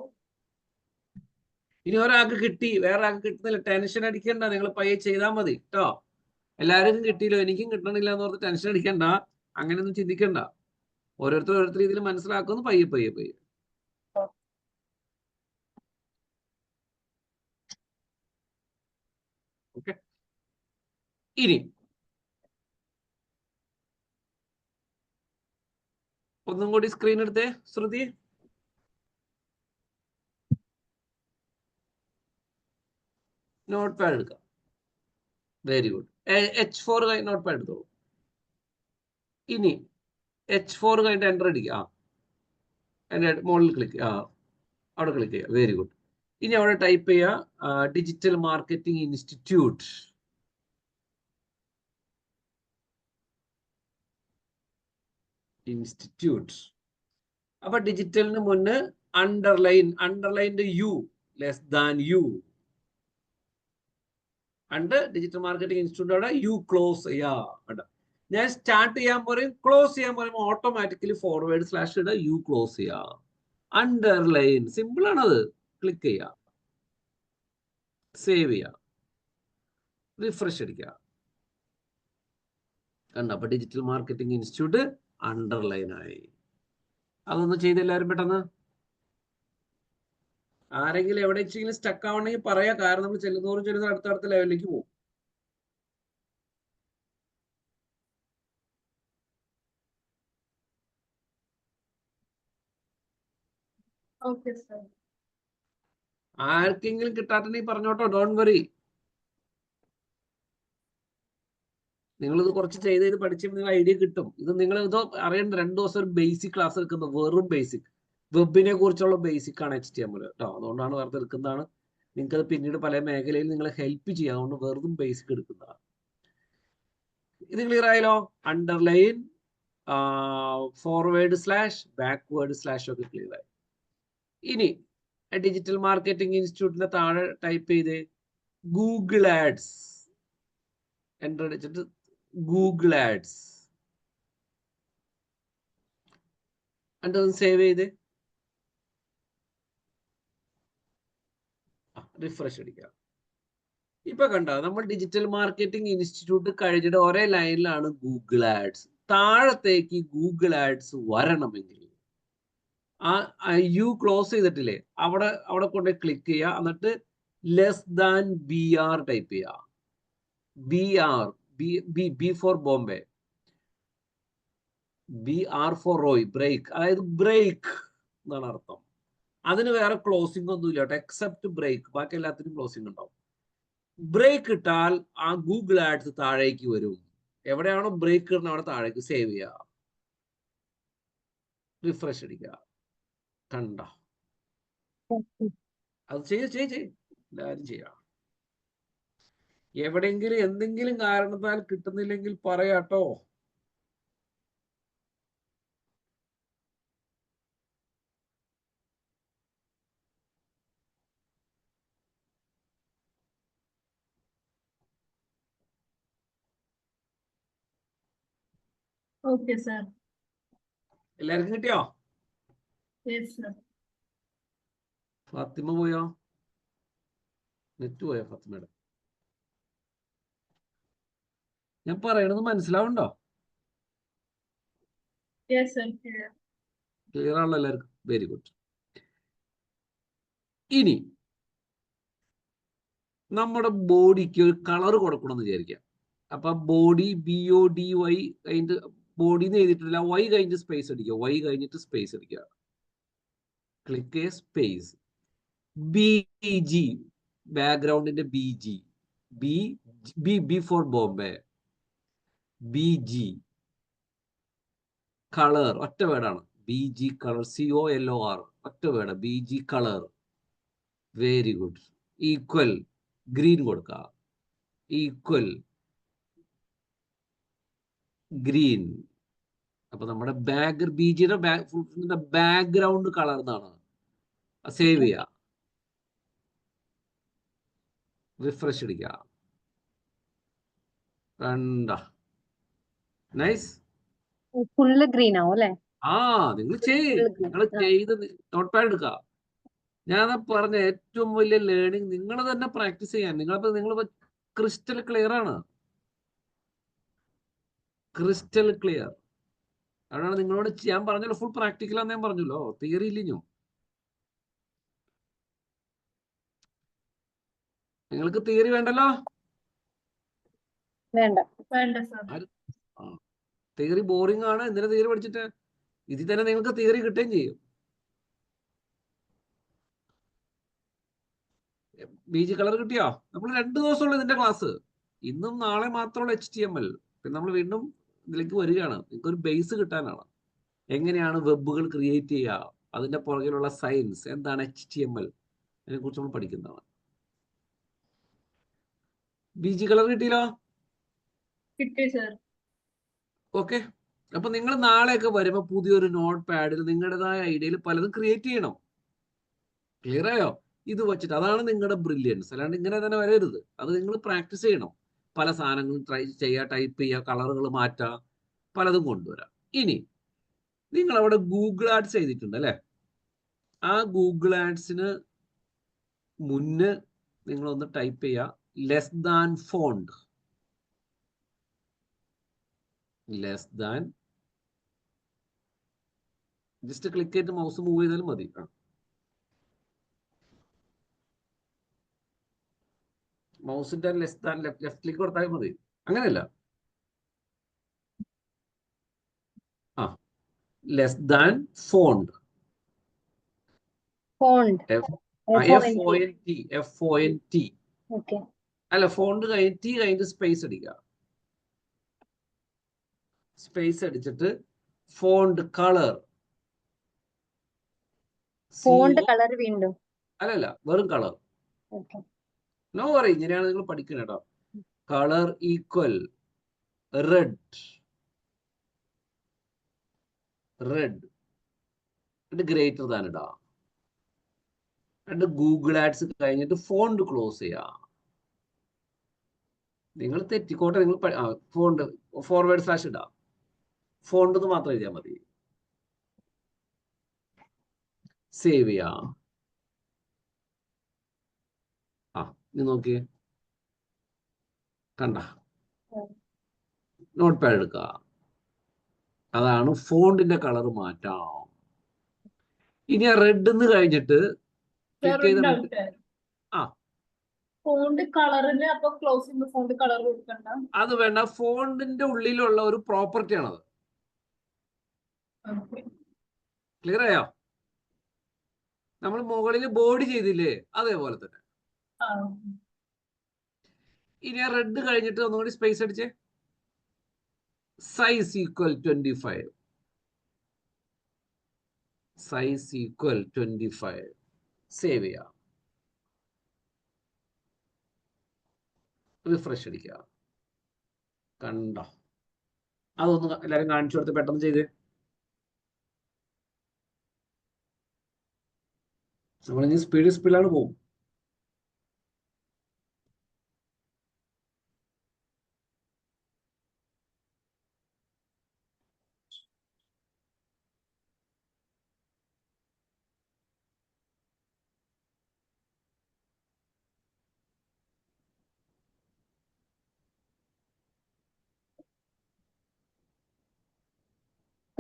[SPEAKER 1] ഇനി ഒരാൾക്ക് കിട്ടി, വേറെ ആൾക്ക് കിട്ടുന്നില്ല, ടെൻഷൻ അടിക്കണ്ട. നിങ്ങൾ പയ്യെ ചെയ്താൽ മതി കേട്ടോ. എല്ലാവർക്കും കിട്ടിയില്ലോ, എനിക്കും കിട്ടണില്ല എന്ന് പറഞ്ഞ് ടെൻഷൻ അടിക്കണ്ട. അങ്ങനെയൊന്നും ചിന്തിക്കണ്ട. ഓരോരുത്തർ രീതിയിൽ മനസ്സിലാക്കുന്നു. പയ്യെ. ഓക്കെ. ഇനി ഒന്നും കൂടി സ്ക്രീൻ എടുത്തേ ശ്രുതി. നോട്ട് പാഡ് എടുക്കാം. Very good. H4 note pad എടുത്തോളൂ. ഇനി H4 കഴിഞ്ഞിട്ട് എൻ്റർ അടിക്കുക. അതിൻ്റെ മുകളിൽ ക്ലിക്ക്, അവിടെ ക്ലിക്ക് ചെയ്യുക. Very good. ഇനി അവിടെ ടൈപ്പ് ചെയ്യുക ഡിജിറ്റൽ മാർക്കറ്റിംഗ് ഇൻസ്റ്റിറ്റ്യൂട്ട്. അപ്പൊ ഡിജിറ്റലിന് മുന്നേ അണ്ടർലൈൻ്റെ U ലെസ് ദാൻ U. അണ്ട് ഡിജിറ്റൽ മാർക്കറ്റിംഗ് ഇൻസ്റ്റിറ്റ്യൂട്ട് അവിടെ U ക്ലോസ് ചെയ്യുക. ഞാൻ സ്റ്റാർട്ട് ചെയ്യാൻ പറയും, ക്ലോസ് ചെയ്യാൻ പറയുമ്പോൾ ഓട്ടോമാറ്റിക്കലി ഫോർവേഡ് സ്ലാഷ് ഇടുക, U ക്ലോസ് ചെയ്യുക. അണ്ടർലൈൻ സിമ്പിൾ ആണത്. ക്ലിക്ക് ചെയ്യുക, സേവ് ചെയ്യുക, റിഫ്രഷ് അടിക്കുക. കണ്ട, അപ്പൊ ഡിജിറ്റൽ മാർക്കറ്റിംഗ് ഇൻസ്റ്റിറ്റ്യൂട്ട് അണ്ടർലൈൻ ആയി. അതൊന്ന് ചെയ്ത് എല്ലാവരും പെട്ടെന്ന്. ആരെങ്കിലും എവിടെ വെച്ചെങ്കിലും സ്റ്റക്ക് ആവണമെങ്കിൽ പറയാ, കാരണം നമ്മൾ ചെല്ലുന്നോറും അടുത്ത ലെവലിലേക്ക് പോകും. ആർക്കെങ്കിലും കിട്ടാത്തണ്ടെങ്കിൽ പറഞ്ഞോട്ടോ, ഡോണ്ട് വറി. നിങ്ങളിത് കുറച്ച് ചെയ്ത് പഠിച്ചുമ്പോൾ നിങ്ങൾ ഐഡിയ കിട്ടും. നിങ്ങൾ ഇതോ അറിയേണ്ട 2 ദിവസം ഒരു ബേസിക് ക്ലാസ് എടുക്കുന്നത്, വെറും ബേസിക് വെബിനെ കുറിച്ചുള്ള ബേസിക് ആണ് HTML കേട്ടോ. അതുകൊണ്ടാണ് വെറുതെ എടുക്കുന്നതാണ്. നിങ്ങൾക്ക് അത് പിന്നീട് പല മേഖലയിൽ നിങ്ങളെ ഹെൽപ്പ് ചെയ്യാം. അതുകൊണ്ട് വെറും ബേസിക് എടുക്കുന്നതാണ്. ഇത് ക്ലിയർ ആയല്ലോ? Underline, forward slash, backward slash ഒക്കെ ക്ലിയർ ആയി. ഇനി ഡിജിറ്റൽ മാർക്കറ്റിംഗ് ഇൻസ്റ്റിറ്റ്യൂട്ടിന്റെ താഴെ ടൈപ്പ് ചെയ്ത് ഗൂഗിൾ ആഡ്സ് എൻ്റർ അടിച്ചിട്ട് ഗൂഗിൾ ആഡ്സ്. എന്നിട്ട് സേവ് ചെയ്ത് റിഫ്രഷ് അടിക്കാം. ഇപ്പൊ കണ്ടോ, നമ്മൾ ഡിജിറ്റൽ മാർക്കറ്റിംഗ് ഇൻസ്റ്റിറ്റ്യൂട്ട് കഴിഞ്ഞിട്ട് ഒരേ ലൈനിലാണ് ഗൂഗിൾ ആഡ്സ്. താഴത്തേക്ക് ഗൂഗിൾ ആഡ്സ് വരണമെങ്കിൽ ആ യു ക്ലോസ് ചെയ്തിട്ടില്ലേ, അവിടെ കൊണ്ട് ക്ലിക്ക് ചെയ്യുക. എന്നിട്ട് ലെസ് ദാൻ BR ടൈപ്പ് ചെയ്യുക. BR, B for Bombay, BR for Roy, break, അതായത് ബ്രേക്ക് എന്നാണ് അർത്ഥം. അതിന് വേറെ ക്ലോസിംഗ് ഒന്നും ഇല്ല കേട്ടോ, എക്സെപ്റ്റ് ബ്രേക്ക്. ബാക്കി എല്ലാത്തിനും ക്ലോസിംഗ് ഉണ്ടാവും. ബ്രേക്ക് ഇട്ടാൽ ആ ഗൂഗിൾ ആഡ്സ് താഴേക്ക് വരും. എവിടെയാണോ ബ്രേക്ക് ഇടുന്ന അവിടെ താഴേക്ക് സേവ് ചെയ്യുക, റിഫ്രഷ് അടിക്കുക. കണ്ട, അത് ചെയ്യും എല്ലാവരും ചെയ്യാം. എവിടെയെങ്കിലും എന്തെങ്കിലും കാരണത്താൽ കിട്ടുന്നില്ലെങ്കിൽ പറയാട്ടോ.
[SPEAKER 4] Okay, sir.
[SPEAKER 1] എല്ലാവർക്കും കിട്ടിയോ?
[SPEAKER 4] Yes, sir.
[SPEAKER 1] ഫാത്തിമ പോയോ? നെറ്റ് പോയോ ഫാത്തിമയുടെ? ഞാൻ പറയണത് മനസ്സിലാവുണ്ടോ?
[SPEAKER 4] Yes, sir. Clear.
[SPEAKER 1] ക്ലിയർ ആണല്ലോ എല്ലാവർക്കും? Very good. ഇനി നമ്മുടെ ബോഡിക്ക് ഒരു കളർ കൊടുക്കണമെന്ന് വിചാരിക്കാം. അപ്പൊ ബോഡി BODY കഴിഞ്ഞിട്ട് ബോഡി എന്ന് എഴുതിയിട്ടില്ല, Y കഴിഞ്ഞിട്ട് സ്പേസ് അടിക്കുക. Y കഴിഞ്ഞിട്ട് സ്പേസ് അടിക്കുക. Click space. BG, ബാക്ക്ഗ്രൗണ്ടിന്റെ BG, B for Bombay, BG colour, ഒറ്റ വേർഡാണ്. BG കളർ, COLOR, ഒറ്റ word, BG colour. Very good. Equal, green കൊടുക്കുക. Equal green. അപ്പൊ നമ്മുടെ BGയുടെ ബാക്ക്ഗ്രൗണ്ട് കളർ എന്നാണ്. സേവ് ചെയ്യുക, റിഫ്രഷ് അടിക്കുക. കണ്ട, നൈസ്.
[SPEAKER 2] ഫുള്ള് ഗ്രീൻ ആവും അല്ലെ?
[SPEAKER 1] നിങ്ങൾ
[SPEAKER 2] Full green.
[SPEAKER 1] ചെയ്ത് നോട്ട് പാഡ് എടുക്കുക. ഞാൻ പറഞ്ഞ ഏറ്റവും വലിയ ലേണിംഗ് നിങ്ങൾ തന്നെ പ്രാക്ടീസ് ചെയ്യാൻ. നിങ്ങളിപ്പോ ക്രിസ്റ്റൽ ക്ലിയർ ആണ്, ക്രിസ്റ്റൽ ക്ലിയർ. അതാണ് നിങ്ങളോട് ഞാൻ പറഞ്ഞല്ലോ, ഫുൾ പ്രാക്ടിക്കലാന്ന് ഞാൻ പറഞ്ഞല്ലോ, തിയറി ഇല്ലഞ്ഞു. നിങ്ങൾക്ക് തിയറി വേണ്ടല്ലോ?
[SPEAKER 2] വേണ്ട.
[SPEAKER 4] Fine, sir.
[SPEAKER 1] തിയറി ബോറിംഗ് ആണ്. എന്തിനാ തിയറി പഠിച്ചിട്ട്? ഇതിൽ തന്നെ നിങ്ങൾക്ക് തിയറി കിട്ടുകയും ചെയ്യും. BG കളർ കിട്ടിയോ? നമ്മൾ 2 ദിവസമുള്ള ഇതിന്റെ ക്ലാസ്. ഇന്നും നാളെ മാത്രമുള്ള HTML. പിന്നെ നമ്മൾ വീണ്ടും ഇതിലേക്ക് വരികയാണ്. നിങ്ങൾക്ക് ഒരു ബേസ് കിട്ടാനാണ്. എങ്ങനെയാണ് വെബുകൾ ക്രിയേറ്റ് ചെയ്യുക, അതിന്റെ പുറകിലുള്ള സയൻസ് എന്താണ്, HTML, അതിനെ കുറിച്ച് നമ്മൾ പഠിക്കുന്നതാണ്. BG കളർ കിട്ടിയല്ലോ?
[SPEAKER 4] Kitty, sir.
[SPEAKER 1] ഓക്കെ. അപ്പൊ നിങ്ങൾ നാളെയൊക്കെ വരുമ്പോൾ പുതിയൊരു നോട്ട് പാഡിൽ നിങ്ങളുടേതായ ഐഡിയയിൽ പലതും ക്രിയേറ്റ് ചെയ്യണം. ക്ലിയർ ആയോ? ഇത് വെച്ചിട്ട് അതാണ് നിങ്ങളുടെ ബ്രില്യൻസ്. അല്ലാണ്ട് ഇങ്ങനെ തന്നെ വരരുത്. അത് നിങ്ങൾ പ്രാക്ടീസ് ചെയ്യണം. പല സാധനങ്ങളും ട്രൈ ചെയ്യുക, ടൈപ്പ് ചെയ്യുക, കളറുകൾ മാറ്റുക, പലതും കൊണ്ടുവരാം. ഇനി നിങ്ങൾ അവിടെ ഗൂഗിൾ ആഡ്സ് ചെയ്തിട്ടുണ്ട് അല്ലെ? ആ ഗൂഗിൾ ആഡ്സിന് മുന്നേ നിങ്ങളൊന്ന് ടൈപ്പ് ചെയ്യുക less than font. Less than, just click ചെയ്തിട്ട് മൗസ് മൂവ് ചെയ്താലും മതി. മൗസിന്റെ ലെസ് ദാൻ ലെഫ്റ്റ് ക്ലിക്ക് കൊടുത്താൽ മതി. അങ്ങനെയല്ല, less than font.
[SPEAKER 2] Font.
[SPEAKER 1] FONT.
[SPEAKER 2] Okay.
[SPEAKER 1] അല്ല, ഫോണ്ട് കഴിഞ്ഞിട്ട് സ്പേസ് അടിക്കുക. സ്പേസ് അടിച്ചിട്ട് ഫോണ്ട് കളർ.
[SPEAKER 2] ഫോണ്ട് കളർ വീണ്ടും.
[SPEAKER 1] അല്ലല്ല, വെറും കളർ.
[SPEAKER 2] ഓക്കെ.
[SPEAKER 1] നോ വറി, ഇങ്ങനെയാണ് നിങ്ങൾ പഠിക്കുന്നത് കേട്ടോ. Colour equal red. എന്നിട്ട് ഗ്രേറ്റർ ദാൻ ഇടാ. എന്നിട്ട് ഗൂഗിൾ ആഡ്സ് കഴിഞ്ഞിട്ട് ഫോണ്ട് ക്ലോസ് ചെയ്യാ. നിങ്ങൾ തെറ്റിക്കോട്ടെ, നിങ്ങൾ ഫോണ്ട് ഫോർവേഡ് സ്ലാഷ് ഇടാ. ഫോണ്ട് എന്ന് മാത്രം എഴുതിയാൽ മതി. സേവ് ചെയ്യാം. ആ നീ നോക്കിയേ, കണ്ട നോട്ട് പാഡ് എടുക്കുക. അതാണ് ഫോണ്ടിന്റെ കളർ മാറ്റാം. ഇനി ആ റെഡ് എന്ന് കഴിഞ്ഞിട്ട്
[SPEAKER 4] സർ
[SPEAKER 1] ക്ലിക്ക് ചെയ്ത്
[SPEAKER 4] ഡൗട്ട്.
[SPEAKER 1] ആ
[SPEAKER 4] ഫോണ്ട് കളറിന് അപ്പൊ ക്ലോസ് ചെയ്യുമ്പോൾ ഫോണ്ട് കളർ കൊടുക്കണ്ട.
[SPEAKER 1] അത് വേണ്ട, ഫോണ്ടിന്റെ ഉള്ളിലുള്ള ഒരു പ്രോപ്പർട്ടി ആണത്.
[SPEAKER 4] ഓക്കെ.
[SPEAKER 1] ക്ലിയർ ആയോ? നമ്മൾ മുകളിൽ ബോഡി ചെയ്തില്ലേ, അതേപോലെ തന്നെ.
[SPEAKER 4] ആ
[SPEAKER 1] ഇനി ആ റെഡ് കഴിഞ്ഞിട്ട് ഒന്നുകൂടി സ്പേസ് അടിച്ചേ. Size equal 25. Size equal 25. Save ചെയ്യാം. റിഫ്രഷ് അടിക്കുക. കണ്ടോ? അതൊന്ന് എല്ലാരും കാണിച്ചു കൊടുത്ത് പെട്ടെന്ന് ചെയ്തേ. നമ്മളിനി സ്പീഡിലാണ് പോകും.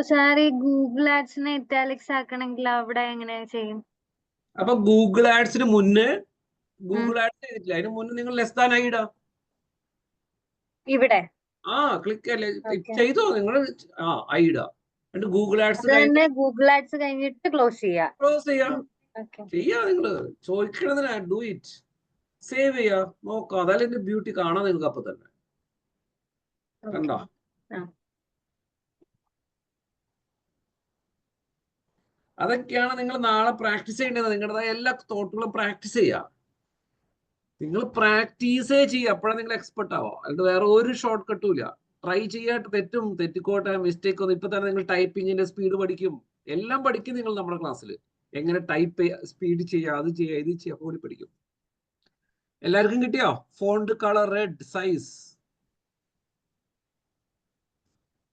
[SPEAKER 2] സാർ ഈ ഗൂഗിൾ ആഡ്സിനെ ഇറ്റാലിക്സ് ആക്കണമെങ്കിൽ അവിടെ എങ്ങനെ ചെയ്യും?
[SPEAKER 1] അപ്പൊ ഗൂഗിൾ ആഡ്സിന് മുന്നേ ഗൂഗിൾ ആഡ്സ് ചെയ്തിട്ടില്ല, അതിന് മുന്നേ നിങ്ങൾ ലെസ് ദാൻ ആയി ഇടാം.
[SPEAKER 2] ഇവിടെ
[SPEAKER 1] ആ ക്ലിക്ക് അല്ലേ
[SPEAKER 2] Okay.
[SPEAKER 1] ചെയ്തോ നിങ്ങൾ. ആ ആയി ഇടാം. എന്നിട്ട് ഗൂഗിൾ ആഡ്സ്
[SPEAKER 2] അത് തന്നെ ഗൂഗിൾ ആഡ്സ് കഴിഞ്ഞിട്ട് ക്ലോസ് ചെയ്യാം.
[SPEAKER 1] ക്ലോസ് ചെയ്യാം.
[SPEAKER 2] Okay.
[SPEAKER 1] ചെയ്യാ നിങ്ങള് ചോദിക്കണതിനാ. Do it. സേവ് ചെയ്യാ. നോക്കാം. അതല്ല എന്റെ ബ്യൂട്ടി കാണാൻ നിങ്ങൾക്ക് അപ്പൊ തന്നെ. കണ്ടോ?
[SPEAKER 2] ആ.
[SPEAKER 1] അതൊക്കെയാണ് നിങ്ങൾ നാളെ പ്രാക്ടീസ് ചെയ്യേണ്ടത്. നിങ്ങളുടേതായ എല്ലാ തോട്ടുകളും പ്രാക്ടീസ് ചെയ്യുക. നിങ്ങൾ പ്രാക്ടീസേ ചെയ്യുക, അപ്പോഴാണ് നിങ്ങൾ എക്സ്പെർട്ട് ആവുക. അല്ലാണ്ട് വേറെ ഒരു ഷോർട്ട് കട്ടും ഇല്ല. ട്രൈ ചെയ്യാട്ട് തെറ്റിക്കോട്ടെ, മിസ്റ്റേക്ക് ഒന്നും. ഇപ്പൊ തന്നെ നിങ്ങൾ ടൈപ്പിങ്ങിന്റെ സ്പീഡ് പഠിക്കും, എല്ലാം പഠിക്കും നിങ്ങൾ നമ്മുടെ ക്ലാസ്സിൽ. എങ്ങനെ ടൈപ്പ് സ്പീഡ് ചെയ്യുക, അത് ചെയ്യുക, ഇത് ചെയ്യുക, കൂടി പഠിക്കും. എല്ലാവർക്കും കിട്ടിയോ? Font colour red size.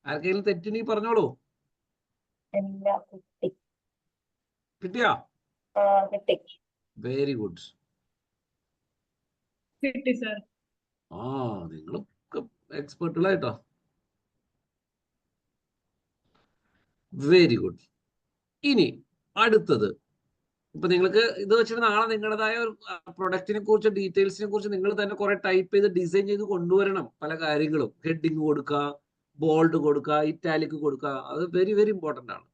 [SPEAKER 1] ആർക്കെങ്കിലും തെറ്റിനി പറഞ്ഞോളൂ. കിട്ടിയോ? Very good.
[SPEAKER 4] കിട്ടി സർ.
[SPEAKER 1] ആ നിങ്ങളൊക്കെ എക്സ്പെർട്ടുകളായിട്ടോ. Very good. ഇനി അടുത്തത്, ഇപ്പൊ നിങ്ങൾക്ക് ഇത് വെച്ചിട്ട് നാളെ നിങ്ങളുടേതായ ഒരു പ്രൊഡക്റ്റിനെ കുറിച്ച്, ഡീറ്റെയിൽസിനെ കുറിച്ച് നിങ്ങൾ തന്നെ കുറെ ടൈപ്പ് ചെയ്ത് ഡിസൈൻ ചെയ്ത് കൊണ്ടുവരണം. പല കാര്യങ്ങളും ഹെഡിങ് കൊടുക്കുക, ബോൾഡ് കൊടുക്കുക, ഇറ്റാലിക് കൊടുക്കുക. അത് വെരി വെരി ഇമ്പോർട്ടൻ്റ് ആണ്.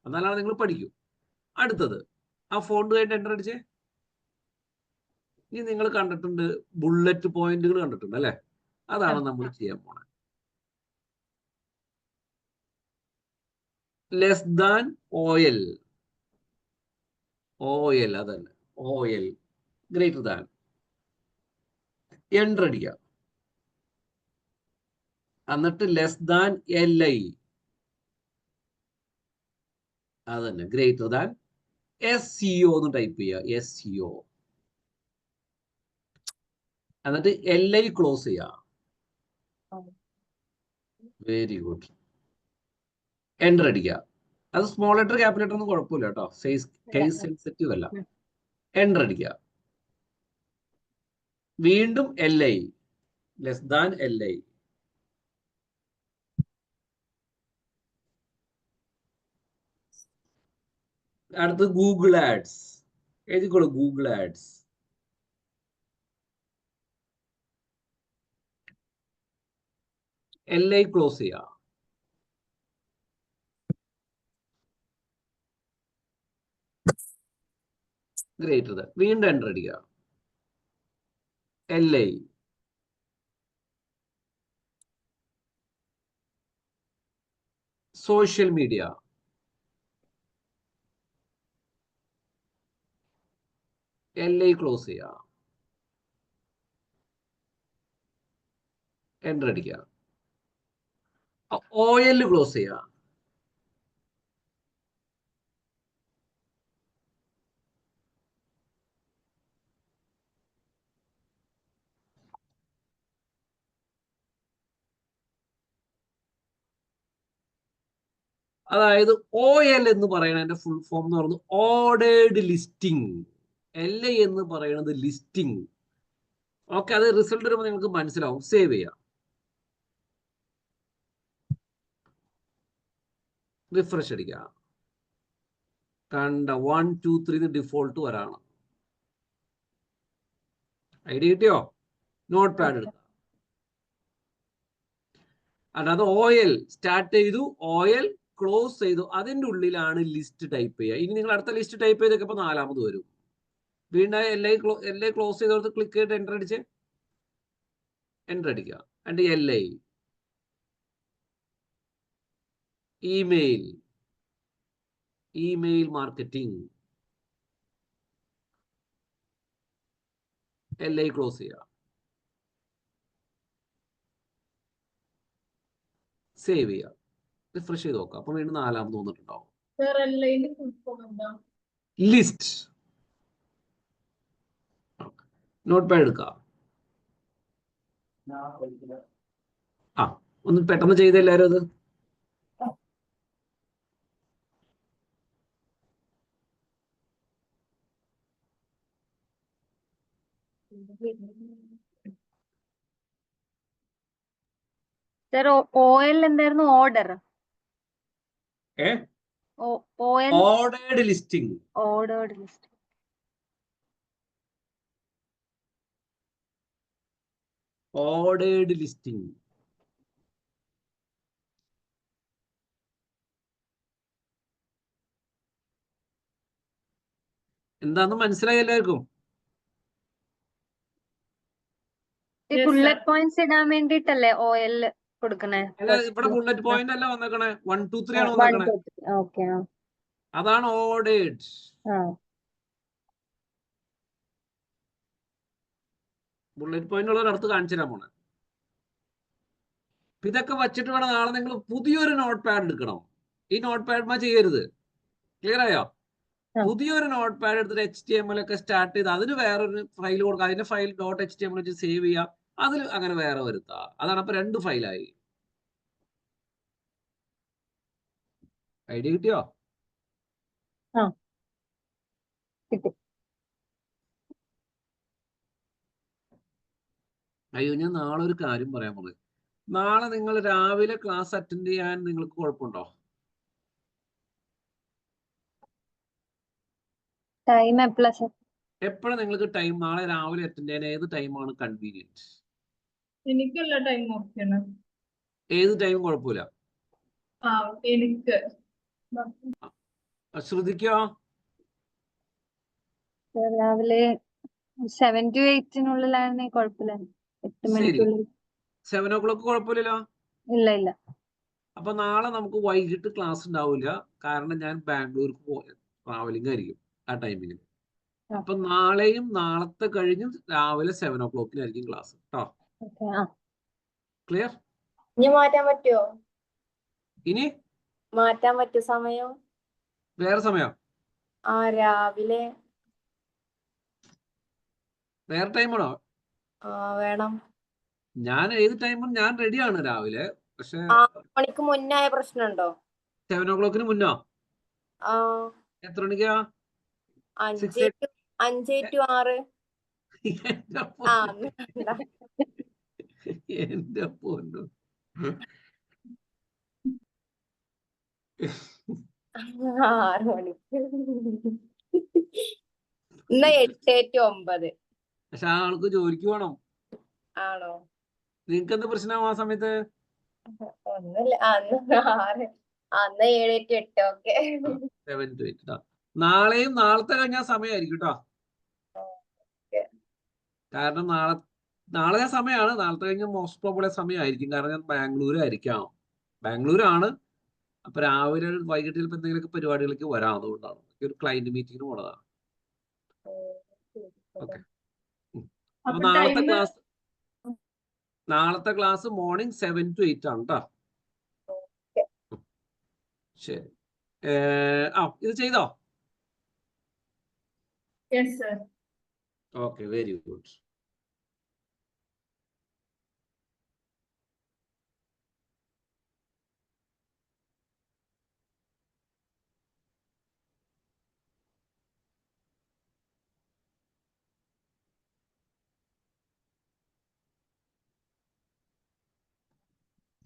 [SPEAKER 1] എന്നാലാണ് നിങ്ങൾ പഠിക്കൂ. അടുത്തത് ആ ഫോണ്ട് കഴിഞ്ഞിട്ട് എൻ്റർ അടിച്ചേ. ഇനി നിങ്ങൾ കണ്ടിട്ടുണ്ട് ബുള്ളറ്റ് പോയിന്റുകൾ കണ്ടിട്ടുണ്ട് അല്ലെ? അതാണ് നമ്മൾ ചെയ്യാൻ പോണത്. Less than oil. ഓയിൽ അതന്നെ, ഓയിൽ. Greater than. എൻ്റർ അടിക്കുക. എന്നിട്ട് ലെസ് ദാൻ LI. അതന്നെ, ഗ്രേറ്റർ ദാൻ SCO എന്ന് ടൈപ്പ് ചെയ്യുക. SCO. എന്നിട്ട് LI ക്ലോസ് ചെയ്യുക. Very good. എൻ്റർ അടിക്കുക. അത് സ്മോൾ ലെറ്റർ ക്യാപിറ്റൽ ലെറ്റർ ഒന്നും കുഴപ്പമില്ല കേട്ടോ, കേസ് സെൻസിറ്റീവ് അല്ല. എൻ്റർ അടിക്കുക. വീണ്ടും LI, ലെസ് ദാൻ LI. അടുത്ത് ഗൂഗിൾ ആഡ്സ്. എഴുതിക്കോളൂ, ഗൂഗിൾ ആഡ്സ്. LI ക്ലോസ് ചെയ്യുക. Greater than. വീണ്ടും എൻ്റർ അടിക്കുക. LI. Social media. LI close ചെയ്യുക. എൻ്റർ അടിക്കുക. OL ക്ലോസ് ചെയ്യുക. അതായത് OL എന്ന് പറയുന്നതിന്റെ ഫുൾ ഫോം എന്ന് പറയുന്നത് ഓർഡേർഡ് ലിസ്റ്റിംഗ്. LI എന്ന് പറയുന്നത് ലിസ്റ്റിംഗ്. ഓക്കെ, അത് റിസൾട്ട് വരുമ്പോൾ നിങ്ങൾക്ക് മനസ്സിലാവും. സേവ് ചെയ്യാം, റിഫ്രഷ് അടിക്കുക. കണ്ട 1 2 3 ഡിഫോൾട്ട് വരാണ്. ഐഡിയ കിട്ടിയോ? നോട്ട് പാഡ് എടുക്കുക. അല്ലാതെ OL സ്റ്റാർട്ട് ചെയ്തു, OL ക്ലോസ് ചെയ്തു, അതിൻ്റെ ഉള്ളിലാണ് ലിസ്റ്റ് ടൈപ്പ് ചെയ്യുക. ഇനി നിങ്ങൾ അടുത്ത ലിസ്റ്റ് ടൈപ്പ് ചെയ്തൊക്കെ 4ാമത് വരും. വീണ്ടും LI ക്ലോസ് ചെയ്തോടത്ത് ക്ലിക്ക് ചെയ്തിട്ട് എൻ്റർ അടിച്ച് എൻ്റർ അടിക്കുക. അതിൻ്റെ LI email marketing LI close ചെയ്യുക, സേവ് ചെയ്യുക, റിഫ്രഷ് ചെയ്ത് നോക്കുക. അപ്പൊ വീണ്ടും 4ാമത് വന്നിട്ടുണ്ടാവും.
[SPEAKER 4] Sir, LI full form എന്താ?
[SPEAKER 1] ലിസ്റ്റ്. നോട്ട് പാഡ് എടുക്കുക. ആ, ഒന്ന് പെട്ടെന്ന് ചെയ്ത് എല്ലാവരും അത്.
[SPEAKER 2] സർ OL എന്തായിരുന്നു? Order. OL
[SPEAKER 1] ordered listing.
[SPEAKER 2] Ordered list.
[SPEAKER 1] Ordered listing. എന്താന്ന് മനസ്സിലായി എല്ലാവർക്കും?
[SPEAKER 4] Yes,
[SPEAKER 2] bullet
[SPEAKER 4] sir.
[SPEAKER 2] പോയിന്റ്സ് ഇടാൻ വേണ്ടിട്ടല്ലേ OL കൊടുക്കണേ?
[SPEAKER 1] അല്ല, ഇവിടെ ബുള്ളറ്റ് പോയിന്റ് അല്ല വന്നേക്കണേ, 1 2 3 ആണ് വന്നേക്കണേ.
[SPEAKER 2] ഓക്കെ.
[SPEAKER 1] അതാണ് ഓർഡേർഡ്. ബുള്ളറ്റ് പോയിന്റ് ഉള്ളവർ അടുത്ത് കാണിച്ചു തരാൻ പോണേ. ഇതൊക്കെ വച്ചിട്ട് വേണം നാളെ നിങ്ങൾ പുതിയൊരു നോട്ട് പാഡ് എടുക്കണം. ഈ നോട്ട് പാഡ് ചെയ്യരുത്. ക്ലിയർ ആയോ? പുതിയൊരു നോട്ട് പാഡ് എടുത്തിട്ട് HTML ഒക്കെ സ്റ്റാർട്ട് ചെയ്ത് അതിന് വേറൊരു ഫയൽ കൊടുക്കുക. അതിന്റെ ഫയൽ .html വെച്ച് സേവ് ചെയ്യുക. അതിൽ അങ്ങനെ വേറെ വരുത്തുക. അതാണ് അപ്പൊ 2 ഫയലായി. ഐഡിയ കിട്ടിയോ? അയ്യോ, ഞാൻ നാളെ ഒരു കാര്യം പറയാൻ പോകുന്നത്. നാളെ നിങ്ങൾ രാവിലെ ക്ലാസ് അറ്റൻഡ് ചെയ്യാൻ നിങ്ങൾക്ക് കുഴപ്പമുണ്ടോ?
[SPEAKER 2] ടൈം എപ്പോഴാ സർ?
[SPEAKER 1] എപ്പോഴും നിങ്ങൾക്ക് ടൈം നാളെ രാവിലെ അറ്റൻഡ് ചെയ്യാൻ ഏത് ടൈമാണ് കൺവീനിയന്റ്?
[SPEAKER 4] എനിക്കുള്ള ടൈം ഓക്കെയാണ്.
[SPEAKER 1] ഏത് ടൈം കുഴപ്പമില്ല.
[SPEAKER 4] എനിക്ക്
[SPEAKER 1] ശ്രദ്ധിക്കോ?
[SPEAKER 2] രാവിലെ 7 to 8 കുഴപ്പമില്ല. 8
[SPEAKER 1] ശരി,
[SPEAKER 2] മണിക്കുള്ളിൽ.
[SPEAKER 1] 7 o'clock കുഴപ്പമില്ലല്ലോ.
[SPEAKER 2] ഇല്ല.
[SPEAKER 1] അപ്പൊ നാളെ നമുക്ക് വൈകിട്ട് ക്ലാസ് ഉണ്ടാവില്ല. കാരണം ഞാൻ ബാംഗ്ലൂർക്ക് ട്രാവലിംഗ് ആയിരിക്കും ആ ടൈമിന്. അപ്പൊ നാളെയും നാളത്തെ കഴിഞ്ഞും രാവിലെ 7 o'clock ക്ലാസ് കേട്ടോ. ക്ലിയർ?
[SPEAKER 3] ഇനി മാറ്റാൻ പറ്റുമോ?
[SPEAKER 1] ഇനി
[SPEAKER 3] മാറ്റാൻ പറ്റുമോ സമയം?
[SPEAKER 1] വേറെ സമയം,
[SPEAKER 3] രാവിലെ
[SPEAKER 1] വേറെ ടൈമാണോ?
[SPEAKER 3] വേണം.
[SPEAKER 1] ഞാൻ ഏത് ടൈമും ഞാൻ റെഡിയാണ് രാവിലെ. പക്ഷെ
[SPEAKER 3] 6 മണിക്ക് മുന്നായ പ്രശ്നമുണ്ടോ?
[SPEAKER 1] 7 o'clock മുന്നോ? എത്ര മണിക്കാ?
[SPEAKER 3] 5 to 6.
[SPEAKER 1] എന്റെ പൊന്നു,
[SPEAKER 3] 6 മണിക്ക്. എന്നാ 8 to 9.
[SPEAKER 1] പക്ഷെ ആ ആൾക്ക് ജോലിക്ക് പോകണം.
[SPEAKER 3] ആണോ?
[SPEAKER 1] നിങ്ങക്ക് എന്ത് പ്രശ്നമാവും ആ സമയത്ത്?
[SPEAKER 3] ഒന്നുമില്ല. അന്ന് 7 to 8. ഓക്കെ.
[SPEAKER 1] 7 to 8. നാളെയും നാളത്തെ കഴിഞ്ഞാൽ സമയമായിരിക്കും കേട്ടോ. കാരണം നാളെ സമയമാണ്. നാളത്തെ കഴിഞ്ഞ മോസ്റ്റ് പ്രോബബിൾ സമയമായിരിക്കും. കാരണം ഞാൻ ബാംഗ്ലൂരായിരിക്കാം. ബാംഗ്ലൂരാണ്. അപ്പൊ രാവിലെ വൈകിട്ട് ചിലപ്പോൾ എന്തെങ്കിലുമൊക്കെ പരിപാടികൾക്ക് വരാം. അതുകൊണ്ടാണ് ഒരു ക്ലയന്റ് മീറ്റിംഗിന് പോണതാണ്. ഓക്കെ. അപ്പൊ നാളത്തെ ക്ലാസ് മോർണിംഗ് 7 to 8 ആണ് കേട്ടോ. ശരി. ഇത് ചെയ്തോ?
[SPEAKER 4] Yes sir.
[SPEAKER 1] Okay, very good.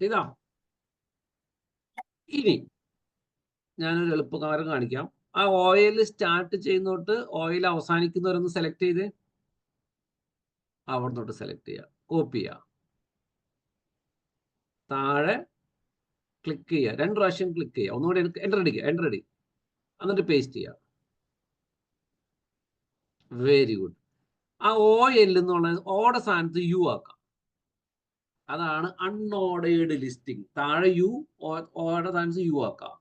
[SPEAKER 1] ചെയ്താ? ഇനി ഞാനൊരു എളുപ്പകാരം കാണിക്കാം. ആ ഓയിൽ സ്റ്റാർട്ട് ചെയ്യുന്നോട്ട് ഓയിൽ അവസാനിക്കുന്നവരൊന്ന് സെലക്ട് ചെയ്ത് അവിടെ തൊട്ട് സെലക്ട് ചെയ്യുക, കോപ്പി ചെയ്യുക, താഴെ ക്ലിക്ക് ചെയ്യുക, 2 പ്രാവശ്യം ക്ലിക്ക് ചെയ്യുക, ഒന്നുകൂടി എൻ്റർ അടിക്കുക, എൻ്റർ അടി, എന്നിട്ട് പേസ്റ്റ് ചെയ്യുക. Very good. ആ OL എന്നുള്ള ഓടെ സ്ഥാനത്ത് യു ആക്കാം. അതാണ് അൺഓർഡേർഡ് ലിസ്റ്റിംഗ്. താഴെ യു, ഓടെ സ്ഥാനത്ത് യു ആക്കാം.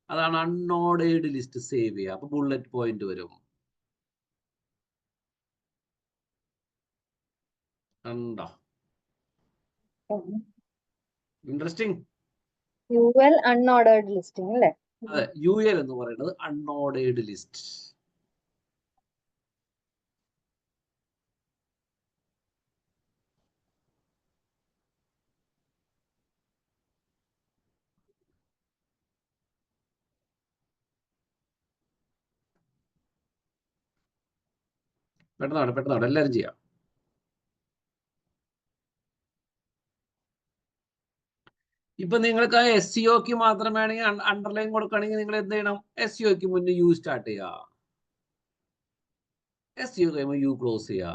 [SPEAKER 1] അതാണ് അൺഓർഡേർഡ് ലിസ്റ്റ് സേവ് ചെയ്യുക. അപ്പൊ ബുള്ളറ്റ് പോയിന്റ് വരും. കണ്ടോ? ഇൻട്രസ്റ്റിംഗ്.
[SPEAKER 2] UL unordered listing അല്ലേ?
[SPEAKER 1] അതെ, UL എന്ന് പറയുന്നത് അൺഓർഡേർഡ് ലിസ്റ്റ്. പെട്ടെന്നാണ് എല്ലാവരും ചെയ്യാം. ഇപ്പൊ നിങ്ങൾക്ക് ആ SEOക്ക് മാത്രം വേണമെങ്കിൽ അണ്ടർലൈൻ കൊടുക്കുകയാണെങ്കിൽ നിങ്ങൾ എന്ത് ചെയ്യണം? SEOക്ക് മുന്നേ യു സ്റ്റാർട്ട് ചെയ്യുക, SEO കഴിയുമ്പോൾ യു ക്ലോസ് ചെയ്യുക.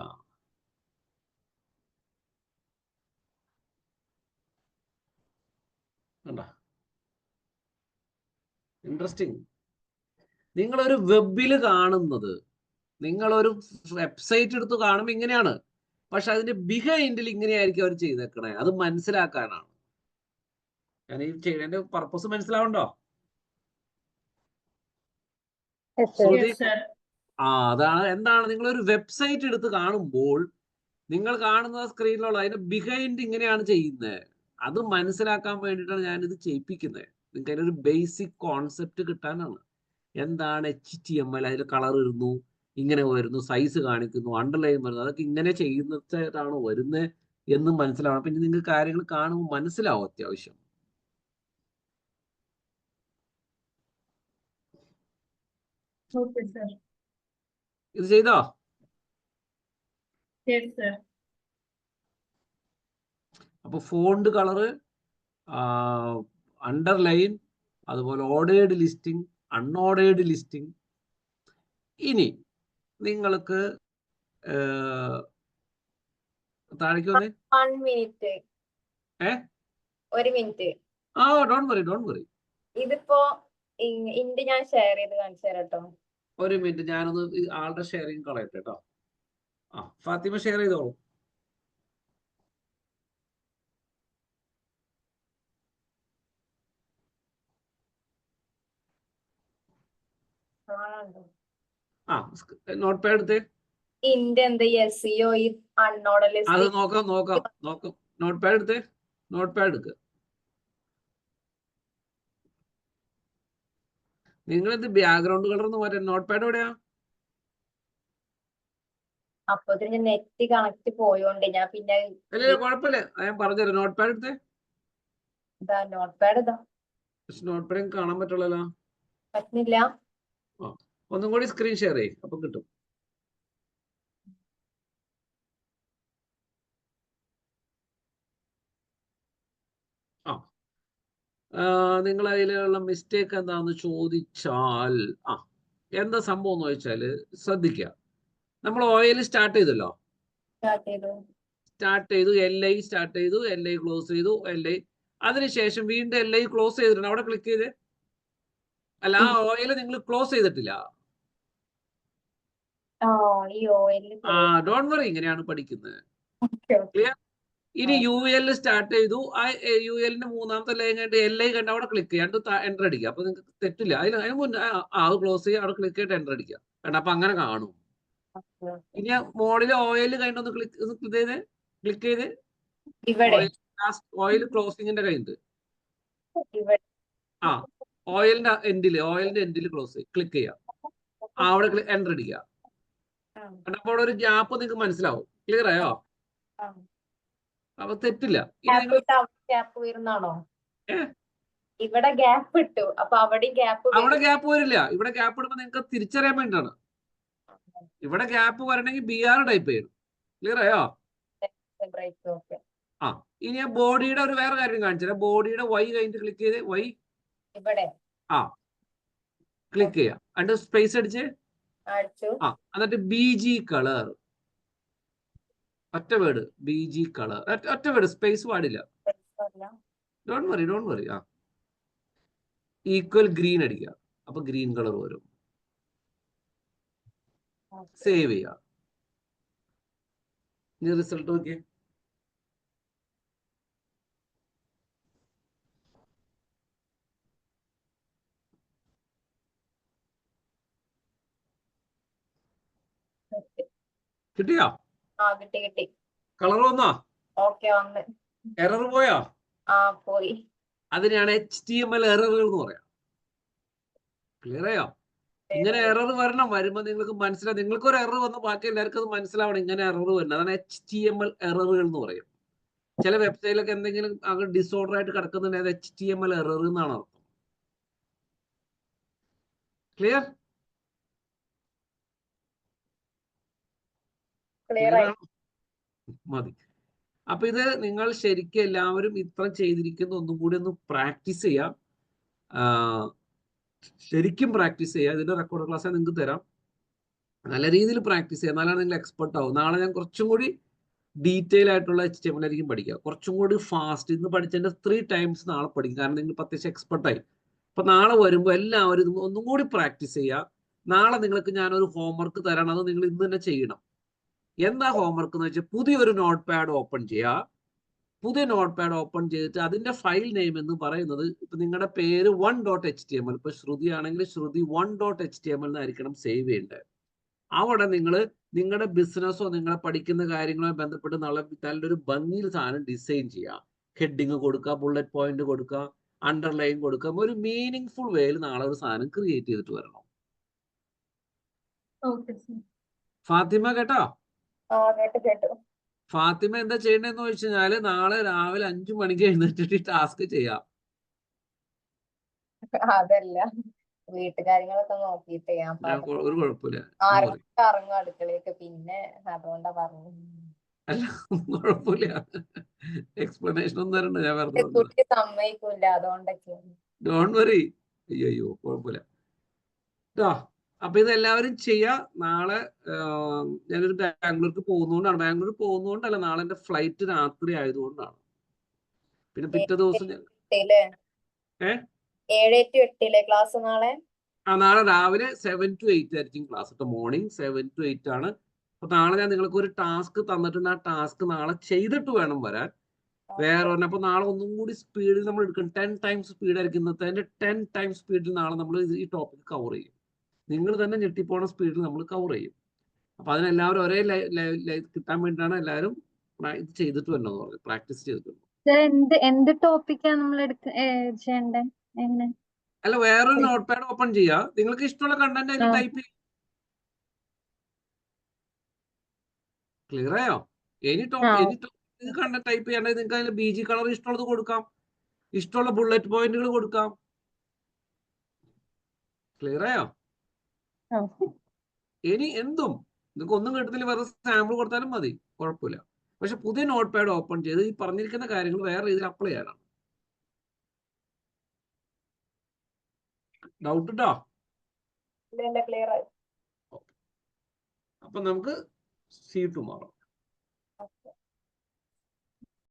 [SPEAKER 1] ഇൻട്രസ്റ്റിംഗ്. നിങ്ങളൊരു വെബിൽ കാണുന്നത്, നിങ്ങളൊരു വെബ്സൈറ്റ് എടുത്ത് കാണുമ്പോൾ ഇങ്ങനെയാണ്, പക്ഷെ അതിന്റെ ബിഹൈൻഡിൽ ഇങ്ങനെയായിരിക്കും അവർ ചെയ്തേക്കണേ. അത് മനസ്സിലാക്കാനാണ് ഞാൻ ഈ ചെയ്തതിന്റെ പർപ്പസ്. മനസ്സിലാവണ്ടോ?
[SPEAKER 2] Yes, sir.
[SPEAKER 1] ശ്രുതി?
[SPEAKER 4] Yes, sir.
[SPEAKER 1] അതാണ്. എന്താണ് നിങ്ങളൊരു വെബ്സൈറ്റ് എടുത്ത് കാണുമ്പോൾ നിങ്ങൾ കാണുന്ന സ്ക്രീനിലുള്ള അതിന്റെ ബിഹൈൻഡ് ഇങ്ങനെയാണ് ചെയ്യുന്നത്. അത് മനസ്സിലാക്കാൻ വേണ്ടിയിട്ടാണ് ഞാനിത് ചെയ്യിപ്പിക്കുന്നത്. നിങ്ങൾക്ക് അതിനൊരു ബേസിക് കോൺസെപ്റ്റ് കിട്ടാനാണ്. എന്താണ് HTML, അതിൽ കളർ വരുന്നു, ഇങ്ങനെ വരുന്നു, സൈസ് കാണിക്കുന്നു, അണ്ടർലൈൻ വരുന്നു, അതൊക്കെ ഇങ്ങനെ ചെയ്യുന്നതാണ് വരുന്നത് എന്ന് മനസ്സിലാവണം. പിന്നെ നിങ്ങൾക്ക് കാര്യങ്ങൾ കാണുമ്പോൾ മനസ്സിലാവും അത്യാവശ്യം.
[SPEAKER 4] Okay, sir.
[SPEAKER 1] ഇത് ചെയ്തോ?
[SPEAKER 4] Yes, sir.
[SPEAKER 1] അപ്പൊ ഫോണ്ട് കളറ്, അണ്ടർലൈൻ, അതുപോലെ ഓർഡേർഡ് ലിസ്റ്റിംഗ്, അൺഓർഡേർഡ് ലിസ്റ്റിംഗ്. ഇനി നിങ്ങൾക്ക് താഴേക്ക് വന്നേ.
[SPEAKER 3] 1 മിനിറ്റ്. ഒരു മിനിറ്റ്.
[SPEAKER 1] Don't worry.
[SPEAKER 3] ഇതിപ്പോ ഇന്റെ ഞാൻ ഷെയർ ചെയ്ത് കാണിച്ചു തരാം കേട്ടോ.
[SPEAKER 1] ഒരു മിനിറ്റ്, ഞാനൊന്ന് ആളുടെ ഷെയറിങ് കളയട്ടെ കേട്ടോ. ഫാത്തിമ ഷെയർ ചെയ്തോളൂ. നോട്ട് പാഡ് എടുത്തേ.
[SPEAKER 3] ഇന്റെ എന്താ SEO ഈ അൺഓർഡർ
[SPEAKER 1] അത്
[SPEAKER 3] ലിസ്റ്റ്
[SPEAKER 1] നോക്കാം. നോട്ട് പാഡ് എടുത്തേ. നോട്ട് പാഡ് എടുക്കുക. നിങ്ങളെന്ത് ബാക്ക്ഗ്രൗണ്ട് കളർ എന്ന് പറയാം? നോട്ട് പാഡ് എവിടെയാ?
[SPEAKER 3] അപ്പൊ നെറ്റ് കണക്ട് പോയോണ്ട് ഞാൻ പിന്നെ
[SPEAKER 1] അല്ല കുഴപ്പമില്ല, ഞാൻ പറഞ്ഞുതരാം. നോട്ട് പാഡ് എടുത്തേ.
[SPEAKER 3] നോട്ട് പാഡ് ഇതാ
[SPEAKER 1] നോട്ട് പാഡ് കാണാൻ പറ്റുള്ളല്ലോ.
[SPEAKER 3] പറ്റുന്നില്ല.
[SPEAKER 1] ഒന്നും കൂടി സ്ക്രീൻ ഷെയർ ചെയ്യും, അപ്പൊ കിട്ടും. നിങ്ങൾ അതിലുള്ള മിസ്റ്റേക്ക് എന്താന്ന് ചോദിച്ചാൽ, എന്താ സംഭവം എന്ന് ചോദിച്ചാല് ശ്രദ്ധിക്കുക. നമ്മൾ ഓയിൽ സ്റ്റാർട്ട് ചെയ്തല്ലോ. സ്റ്റാർട്ട് ചെയ്തു, LI സ്റ്റാർട്ട് ചെയ്തു, LI ക്ലോസ് ചെയ്തു, LI. അതിനുശേഷം വീണ്ടും LI ക്ലോസ് ചെയ്തിട്ടുണ്ട്. അവിടെ ക്ലിക്ക് ചെയ്ത്. അല്ല, ആ ഓയിൽ നിങ്ങൾ ക്ലോസ് ചെയ്തിട്ടില്ല. ഡോണ്ട് വറി, ഇങ്ങനെയാണ് പഠിക്കുന്നത്. ക്ലിയർ? ഇനി UL സ്റ്റാർട്ട് ചെയ്തു. ആ ULന്റെ മൂന്നാമത്തെ ലൈൻ കണ്ട് LI കണ്ട് അവിടെ ക്ലിക്ക് ചെയ്യാണ്ട് എൻ്റർ അടിക്കുക. അപ്പൊ നിങ്ങൾക്ക് തെറ്റില്ല. അതിന് മുന്നേ അത് ക്ലോസ് ചെയ്യുക, അവിടെ ക്ലിക്ക് ചെയ്തിട്ട് എൻ്റർ അടിക്കുക. വേണ്ട, അപ്പൊ അങ്ങനെ കാണും. ഇനി മോളിൽ ഓയിൽ കഴിഞ്ഞൊന്ന് ക്ലിക്ക് ചെയ്ത് ഓയിൽ ക്ലോസിങ്ങിന്റെ കഴിഞ്ഞിട്ട് ഓയിലിന്റെ എൻഡിൽ ക്ലിക്ക് ചെയ്യാം. അവിടെ എൻ്റർ അടിക്കുക. അപ്പോൾ ഒരു ഗ്യാപ്പ് നിങ്ങൾക്ക് മനസ്സിലാവും. ക്ലിയർ ആയോ? അപ്പൊ തെറ്റില്ല.
[SPEAKER 3] ഗ്യാപ്പ് വരുന്നാണോ? ഇവിടെ ഗ്യാപ്പ് ഇട്ടു, അപ്പൊ അവിടെ
[SPEAKER 1] ഗ്യാപ്പ് വരില്ല. ഇവിടെ ഗ്യാപ്പ് ഇടുമ്പോൾ നിങ്ങൾക്ക് തിരിച്ചറിയാൻ വേണ്ടിയിട്ടാണ്. ഇവിടെ ഗ്യാപ്പ് വരണമെങ്കിൽ BR ടൈപ്പ് ചെയ്യണം. ക്ലിയർ ആയോ? ഇനി ആ ബോഡിയുടെ ഒരു വേറെ കാര്യം കാണിച്ചുതരാം. ബോഡിയുടെ വൈ കഴിഞ്ഞിട്ട് ക്ലിക്ക് ചെയ്ത് വൈ
[SPEAKER 3] ഇവിടെ
[SPEAKER 1] ആ ക്ലിക്ക് ചെയ്യാം. എന്നിട്ട് സ്പേസ് അടിച്ച്
[SPEAKER 3] അടിച്ചു.
[SPEAKER 1] എന്നിട്ട് BG കളർ, ഒറ്റ വേർഡ് BG കളർ, ഒറ്റ വേർഡ്, സ്പേസ് പാടില്ല. Don't worry. ഈക്വൽ ഗ്രീൻ അടിക്കുക. അപ്പൊ ഗ്രീൻ കളർ വരും. സേവ് ചെയ്യുക. ഇനി റിസൾട്ട് നോക്കിയേ. കിട്ടിയോ?
[SPEAKER 3] കിട്ടി.
[SPEAKER 1] കളർ വന്നോ?
[SPEAKER 3] ഓക്കെ വന്ന്.
[SPEAKER 1] എറർ പോയോ?
[SPEAKER 3] പോയി.
[SPEAKER 1] അതിനെയാണ് HTML എററുകൾ എന്ന് പറയാം. ക്ലിയർ ആയോ? ഇങ്ങനെ എറർ വരണം. വരുമ്പോ നിങ്ങൾക്ക് മനസ്സിലാവും. നിങ്ങൾക്ക് ഒരു എറർ വന്ന ബാക്കി എല്ലാവർക്കും അത് മനസ്സിലാവണം. ഇങ്ങനെ എറർ വരുന്നത് അതാണ് HTML എററുകൾ എന്ന് പറയും. ചില വെബ്സൈറ്റിലൊക്കെ എന്തെങ്കിലും ഡിസോർഡർ ആയിട്ട് കിടക്കുന്നുണ്ടെങ്കിൽ അത് HTML എറർ എന്നാണ് അർത്ഥം. ക്ലിയർ? മതി. അപ്പൊ ഇത് നിങ്ങൾ ശരിക്കും എല്ലാവരും ഇത്ര ചെയ്തിരിക്കുന്ന ഒന്നും കൂടി ഒന്ന് പ്രാക്ടീസ് ചെയ്യാം. ശരിക്കും പ്രാക്ടീസ് ചെയ്യുക. ഇതിന്റെ റെക്കോർഡ് ക്ലാസ് നിങ്ങൾക്ക് തരാം. നല്ല രീതിയിൽ പ്രാക്ടീസ് ചെയ്യുക. എന്നാലാണ് നിങ്ങൾ എക്സ്പെർട്ട് ആവും. നാളെ ഞാൻ കുറച്ചും കൂടി ഡീറ്റെയിൽ ആയിട്ടുള്ള HTML ആയിരിക്കും പഠിക്കുക. കുറച്ചും കൂടി ഫാസ്റ്റ്. ഇന്ന് പഠിച്ചതിന്റെ 3 times നാളെ പഠിക്കും. കാരണം നിങ്ങൾ അത്യാവശ്യം എക്സ്പെർട്ടായി. അപ്പൊ നാളെ വരുമ്പോൾ എല്ലാവരും ഒന്നും കൂടി പ്രാക്ടീസ് ചെയ്യുക. നാളെ നിങ്ങൾക്ക് ഞാനൊരു ഹോംവർക്ക് തരണം. അത് നിങ്ങൾ ഇന്ന് തന്നെ ചെയ്യണം. എന്താ ഹോംവർക്ക് എന്ന് വെച്ചാൽ പുതിയൊരു നോട്ട് പാഡ് ഓപ്പൺ ചെയ്യുക. പുതിയ നോട്ട് പാഡ് ഓപ്പൺ ചെയ്തിട്ട് അതിന്റെ ഫയൽ നെയിം എന്ന് പറയുന്നത് ഇപ്പൊ നിങ്ങളുടെ പേര് 1.html. ഇപ്പൊ ശ്രുതി ആണെങ്കിൽ ശ്രുതി 1.html എന്നായിരിക്കണം സേവ് ചെയ്യേണ്ടത്. അവിടെ നിങ്ങൾ നിങ്ങളുടെ ബിസിനസ്സോ നിങ്ങളെ പഠിക്കുന്ന കാര്യങ്ങളുമായി ബന്ധപ്പെട്ട് നല്ലൊരു ഭംഗിയിൽ സാധനം ഡിസൈൻ ചെയ്യുക. ഹെഡിങ് കൊടുക്കുക, ബുള്ളറ്റ് പോയിന്റ് കൊടുക്കുക, അണ്ടർലൈൻ കൊടുക്കുക. ഒരു മീനിങ് ഫുൾ വേയിൽ നാളെ ഒരു സാധനം ക്രിയേറ്റ് ചെയ്തിട്ട് വരണം. ഫാത്തിമ കേട്ടോ?
[SPEAKER 3] കേട്ടു.
[SPEAKER 1] ഫാത്തിമ എന്താ ചെയ്യണ്ടെന്ന് ചോദിച്ചു കഴിഞ്ഞാല് നാളെ രാവിലെ 5 മണിക്ക് എഴുന്നേറ്റിട്ട് ടാസ്ക് ചെയ്യാം.
[SPEAKER 3] അതല്ല, വീട്ടുകാര്യങ്ങളൊക്കെ നോക്കിയിട്ട്
[SPEAKER 1] ഒരു കുഴപ്പമില്ല.
[SPEAKER 3] ഇറങ്ങും അടുക്കളയൊക്കെ. പിന്നെ അതുകൊണ്ടാ പറഞ്ഞു.
[SPEAKER 1] അല്ല കുഴപ്പമില്ല. എക്സ്പ്ലനേഷൻ ഒന്നും തരണ്ട. ഞാൻ വെറുതെ
[SPEAKER 3] കുട്ടി സമ്മതിക്കൂല. അതുകൊണ്ടൊക്കെയാണ്.
[SPEAKER 1] Don't worry. അയ്യോ കുഴപ്പമില്ല. അപ്പൊ ഇത് എല്ലാവരും ചെയ്യാ. നാളെ ഞാനൊരു ബാംഗ്ലൂർക്ക് പോകുന്നതുകൊണ്ടാണ്. ബാംഗ്ലൂർ പോകുന്നതുകൊണ്ടല്ല, നാളെ എന്റെ ഫ്ലൈറ്റ് രാത്രി ആയതുകൊണ്ടാണ്. പിന്നെ പിറ്റേ ദിവസം
[SPEAKER 3] 7 to 8 ക്ലാസ് നാളെ.
[SPEAKER 1] നാളെ രാവിലെ 7 to 8 ആയിരിക്കും ക്ലാസ്. മോർണിംഗ് 7 to 8 ആണ്. അപ്പൊ നാളെ ഞാൻ നിങ്ങൾക്ക് ഒരു ടാസ്ക് തന്നിട്ടുണ്ട്. ആ ടാസ്ക് നാളെ ചെയ്തിട്ട് വേണം വരാൻ. വേറെ അപ്പൊ നാളെ ഒന്നും കൂടി സ്പീഡിൽ നമ്മൾ എടുക്കും. 10 times സ്പീഡ് ആയിരിക്കും ഇന്നത്തെ. 10 times സ്പീഡിൽ നാളെ നമ്മൾ ഈ ടോപ്പിക് കവർ ചെയ്യും. നിങ്ങൾ തന്നെ ഞെട്ടിപ്പോണ സ്പീഡിൽ നമ്മൾ കവർ ചെയ്യും. അപ്പൊ അതിനെല്ലാവരും ഒരേ കിട്ടാൻ വേണ്ടിയിട്ടാണ് എല്ലാവരും ഇത് ചെയ്തിട്ട് വരണമെന്ന് പറഞ്ഞു. പ്രാക്ടീസ് ചെയ്തിട്ടുണ്ട്.
[SPEAKER 2] എന്ത് ടോപ്പിക്കാണ് നമ്മൾ ചെയ്യണ്ടേ?
[SPEAKER 1] അല്ല, വേറൊരു നോട്ട് പാഡ് ഓപ്പൺ ചെയ്യുക. നിങ്ങൾക്ക് ഇഷ്ടമുള്ള കണ്ടന്റ് അതിൽ ടൈപ്പ് ചെയ്യും. ക്ലിയർ ആയോ? എനി കണ്ടന്റ് ടൈപ്പ് ചെയ്യേണ്ടത് നിങ്ങൾക്ക് അതിൽ BG കളർ ഇഷ്ടമുള്ളത് കൊടുക്കാം. ഇഷ്ടമുള്ള ബുള്ളറ്റ് പോയിന്റുകൾ കൊടുക്കാം. ക്ലിയർ ആയോ? ഇനി എന്തും നിങ്ങൾക്ക് ഒന്നും കിട്ടുന്നില്ല, വേറെ സാമ്പിൾ കൊടുത്താലും മതി, കുഴപ്പമില്ല. പക്ഷെ പുതിയ നോട്ട് പാഡ് ഓപ്പൺ ചെയ്ത് ഈ പറഞ്ഞിരിക്കുന്ന കാര്യങ്ങൾ വേറെ രീതിയിൽ അപ്ലൈ ചെയ്യാനാണ്. ഡൗട്ട് ഉണ്ടോ? അപ്പൊ നമുക്ക് see you tomorrow.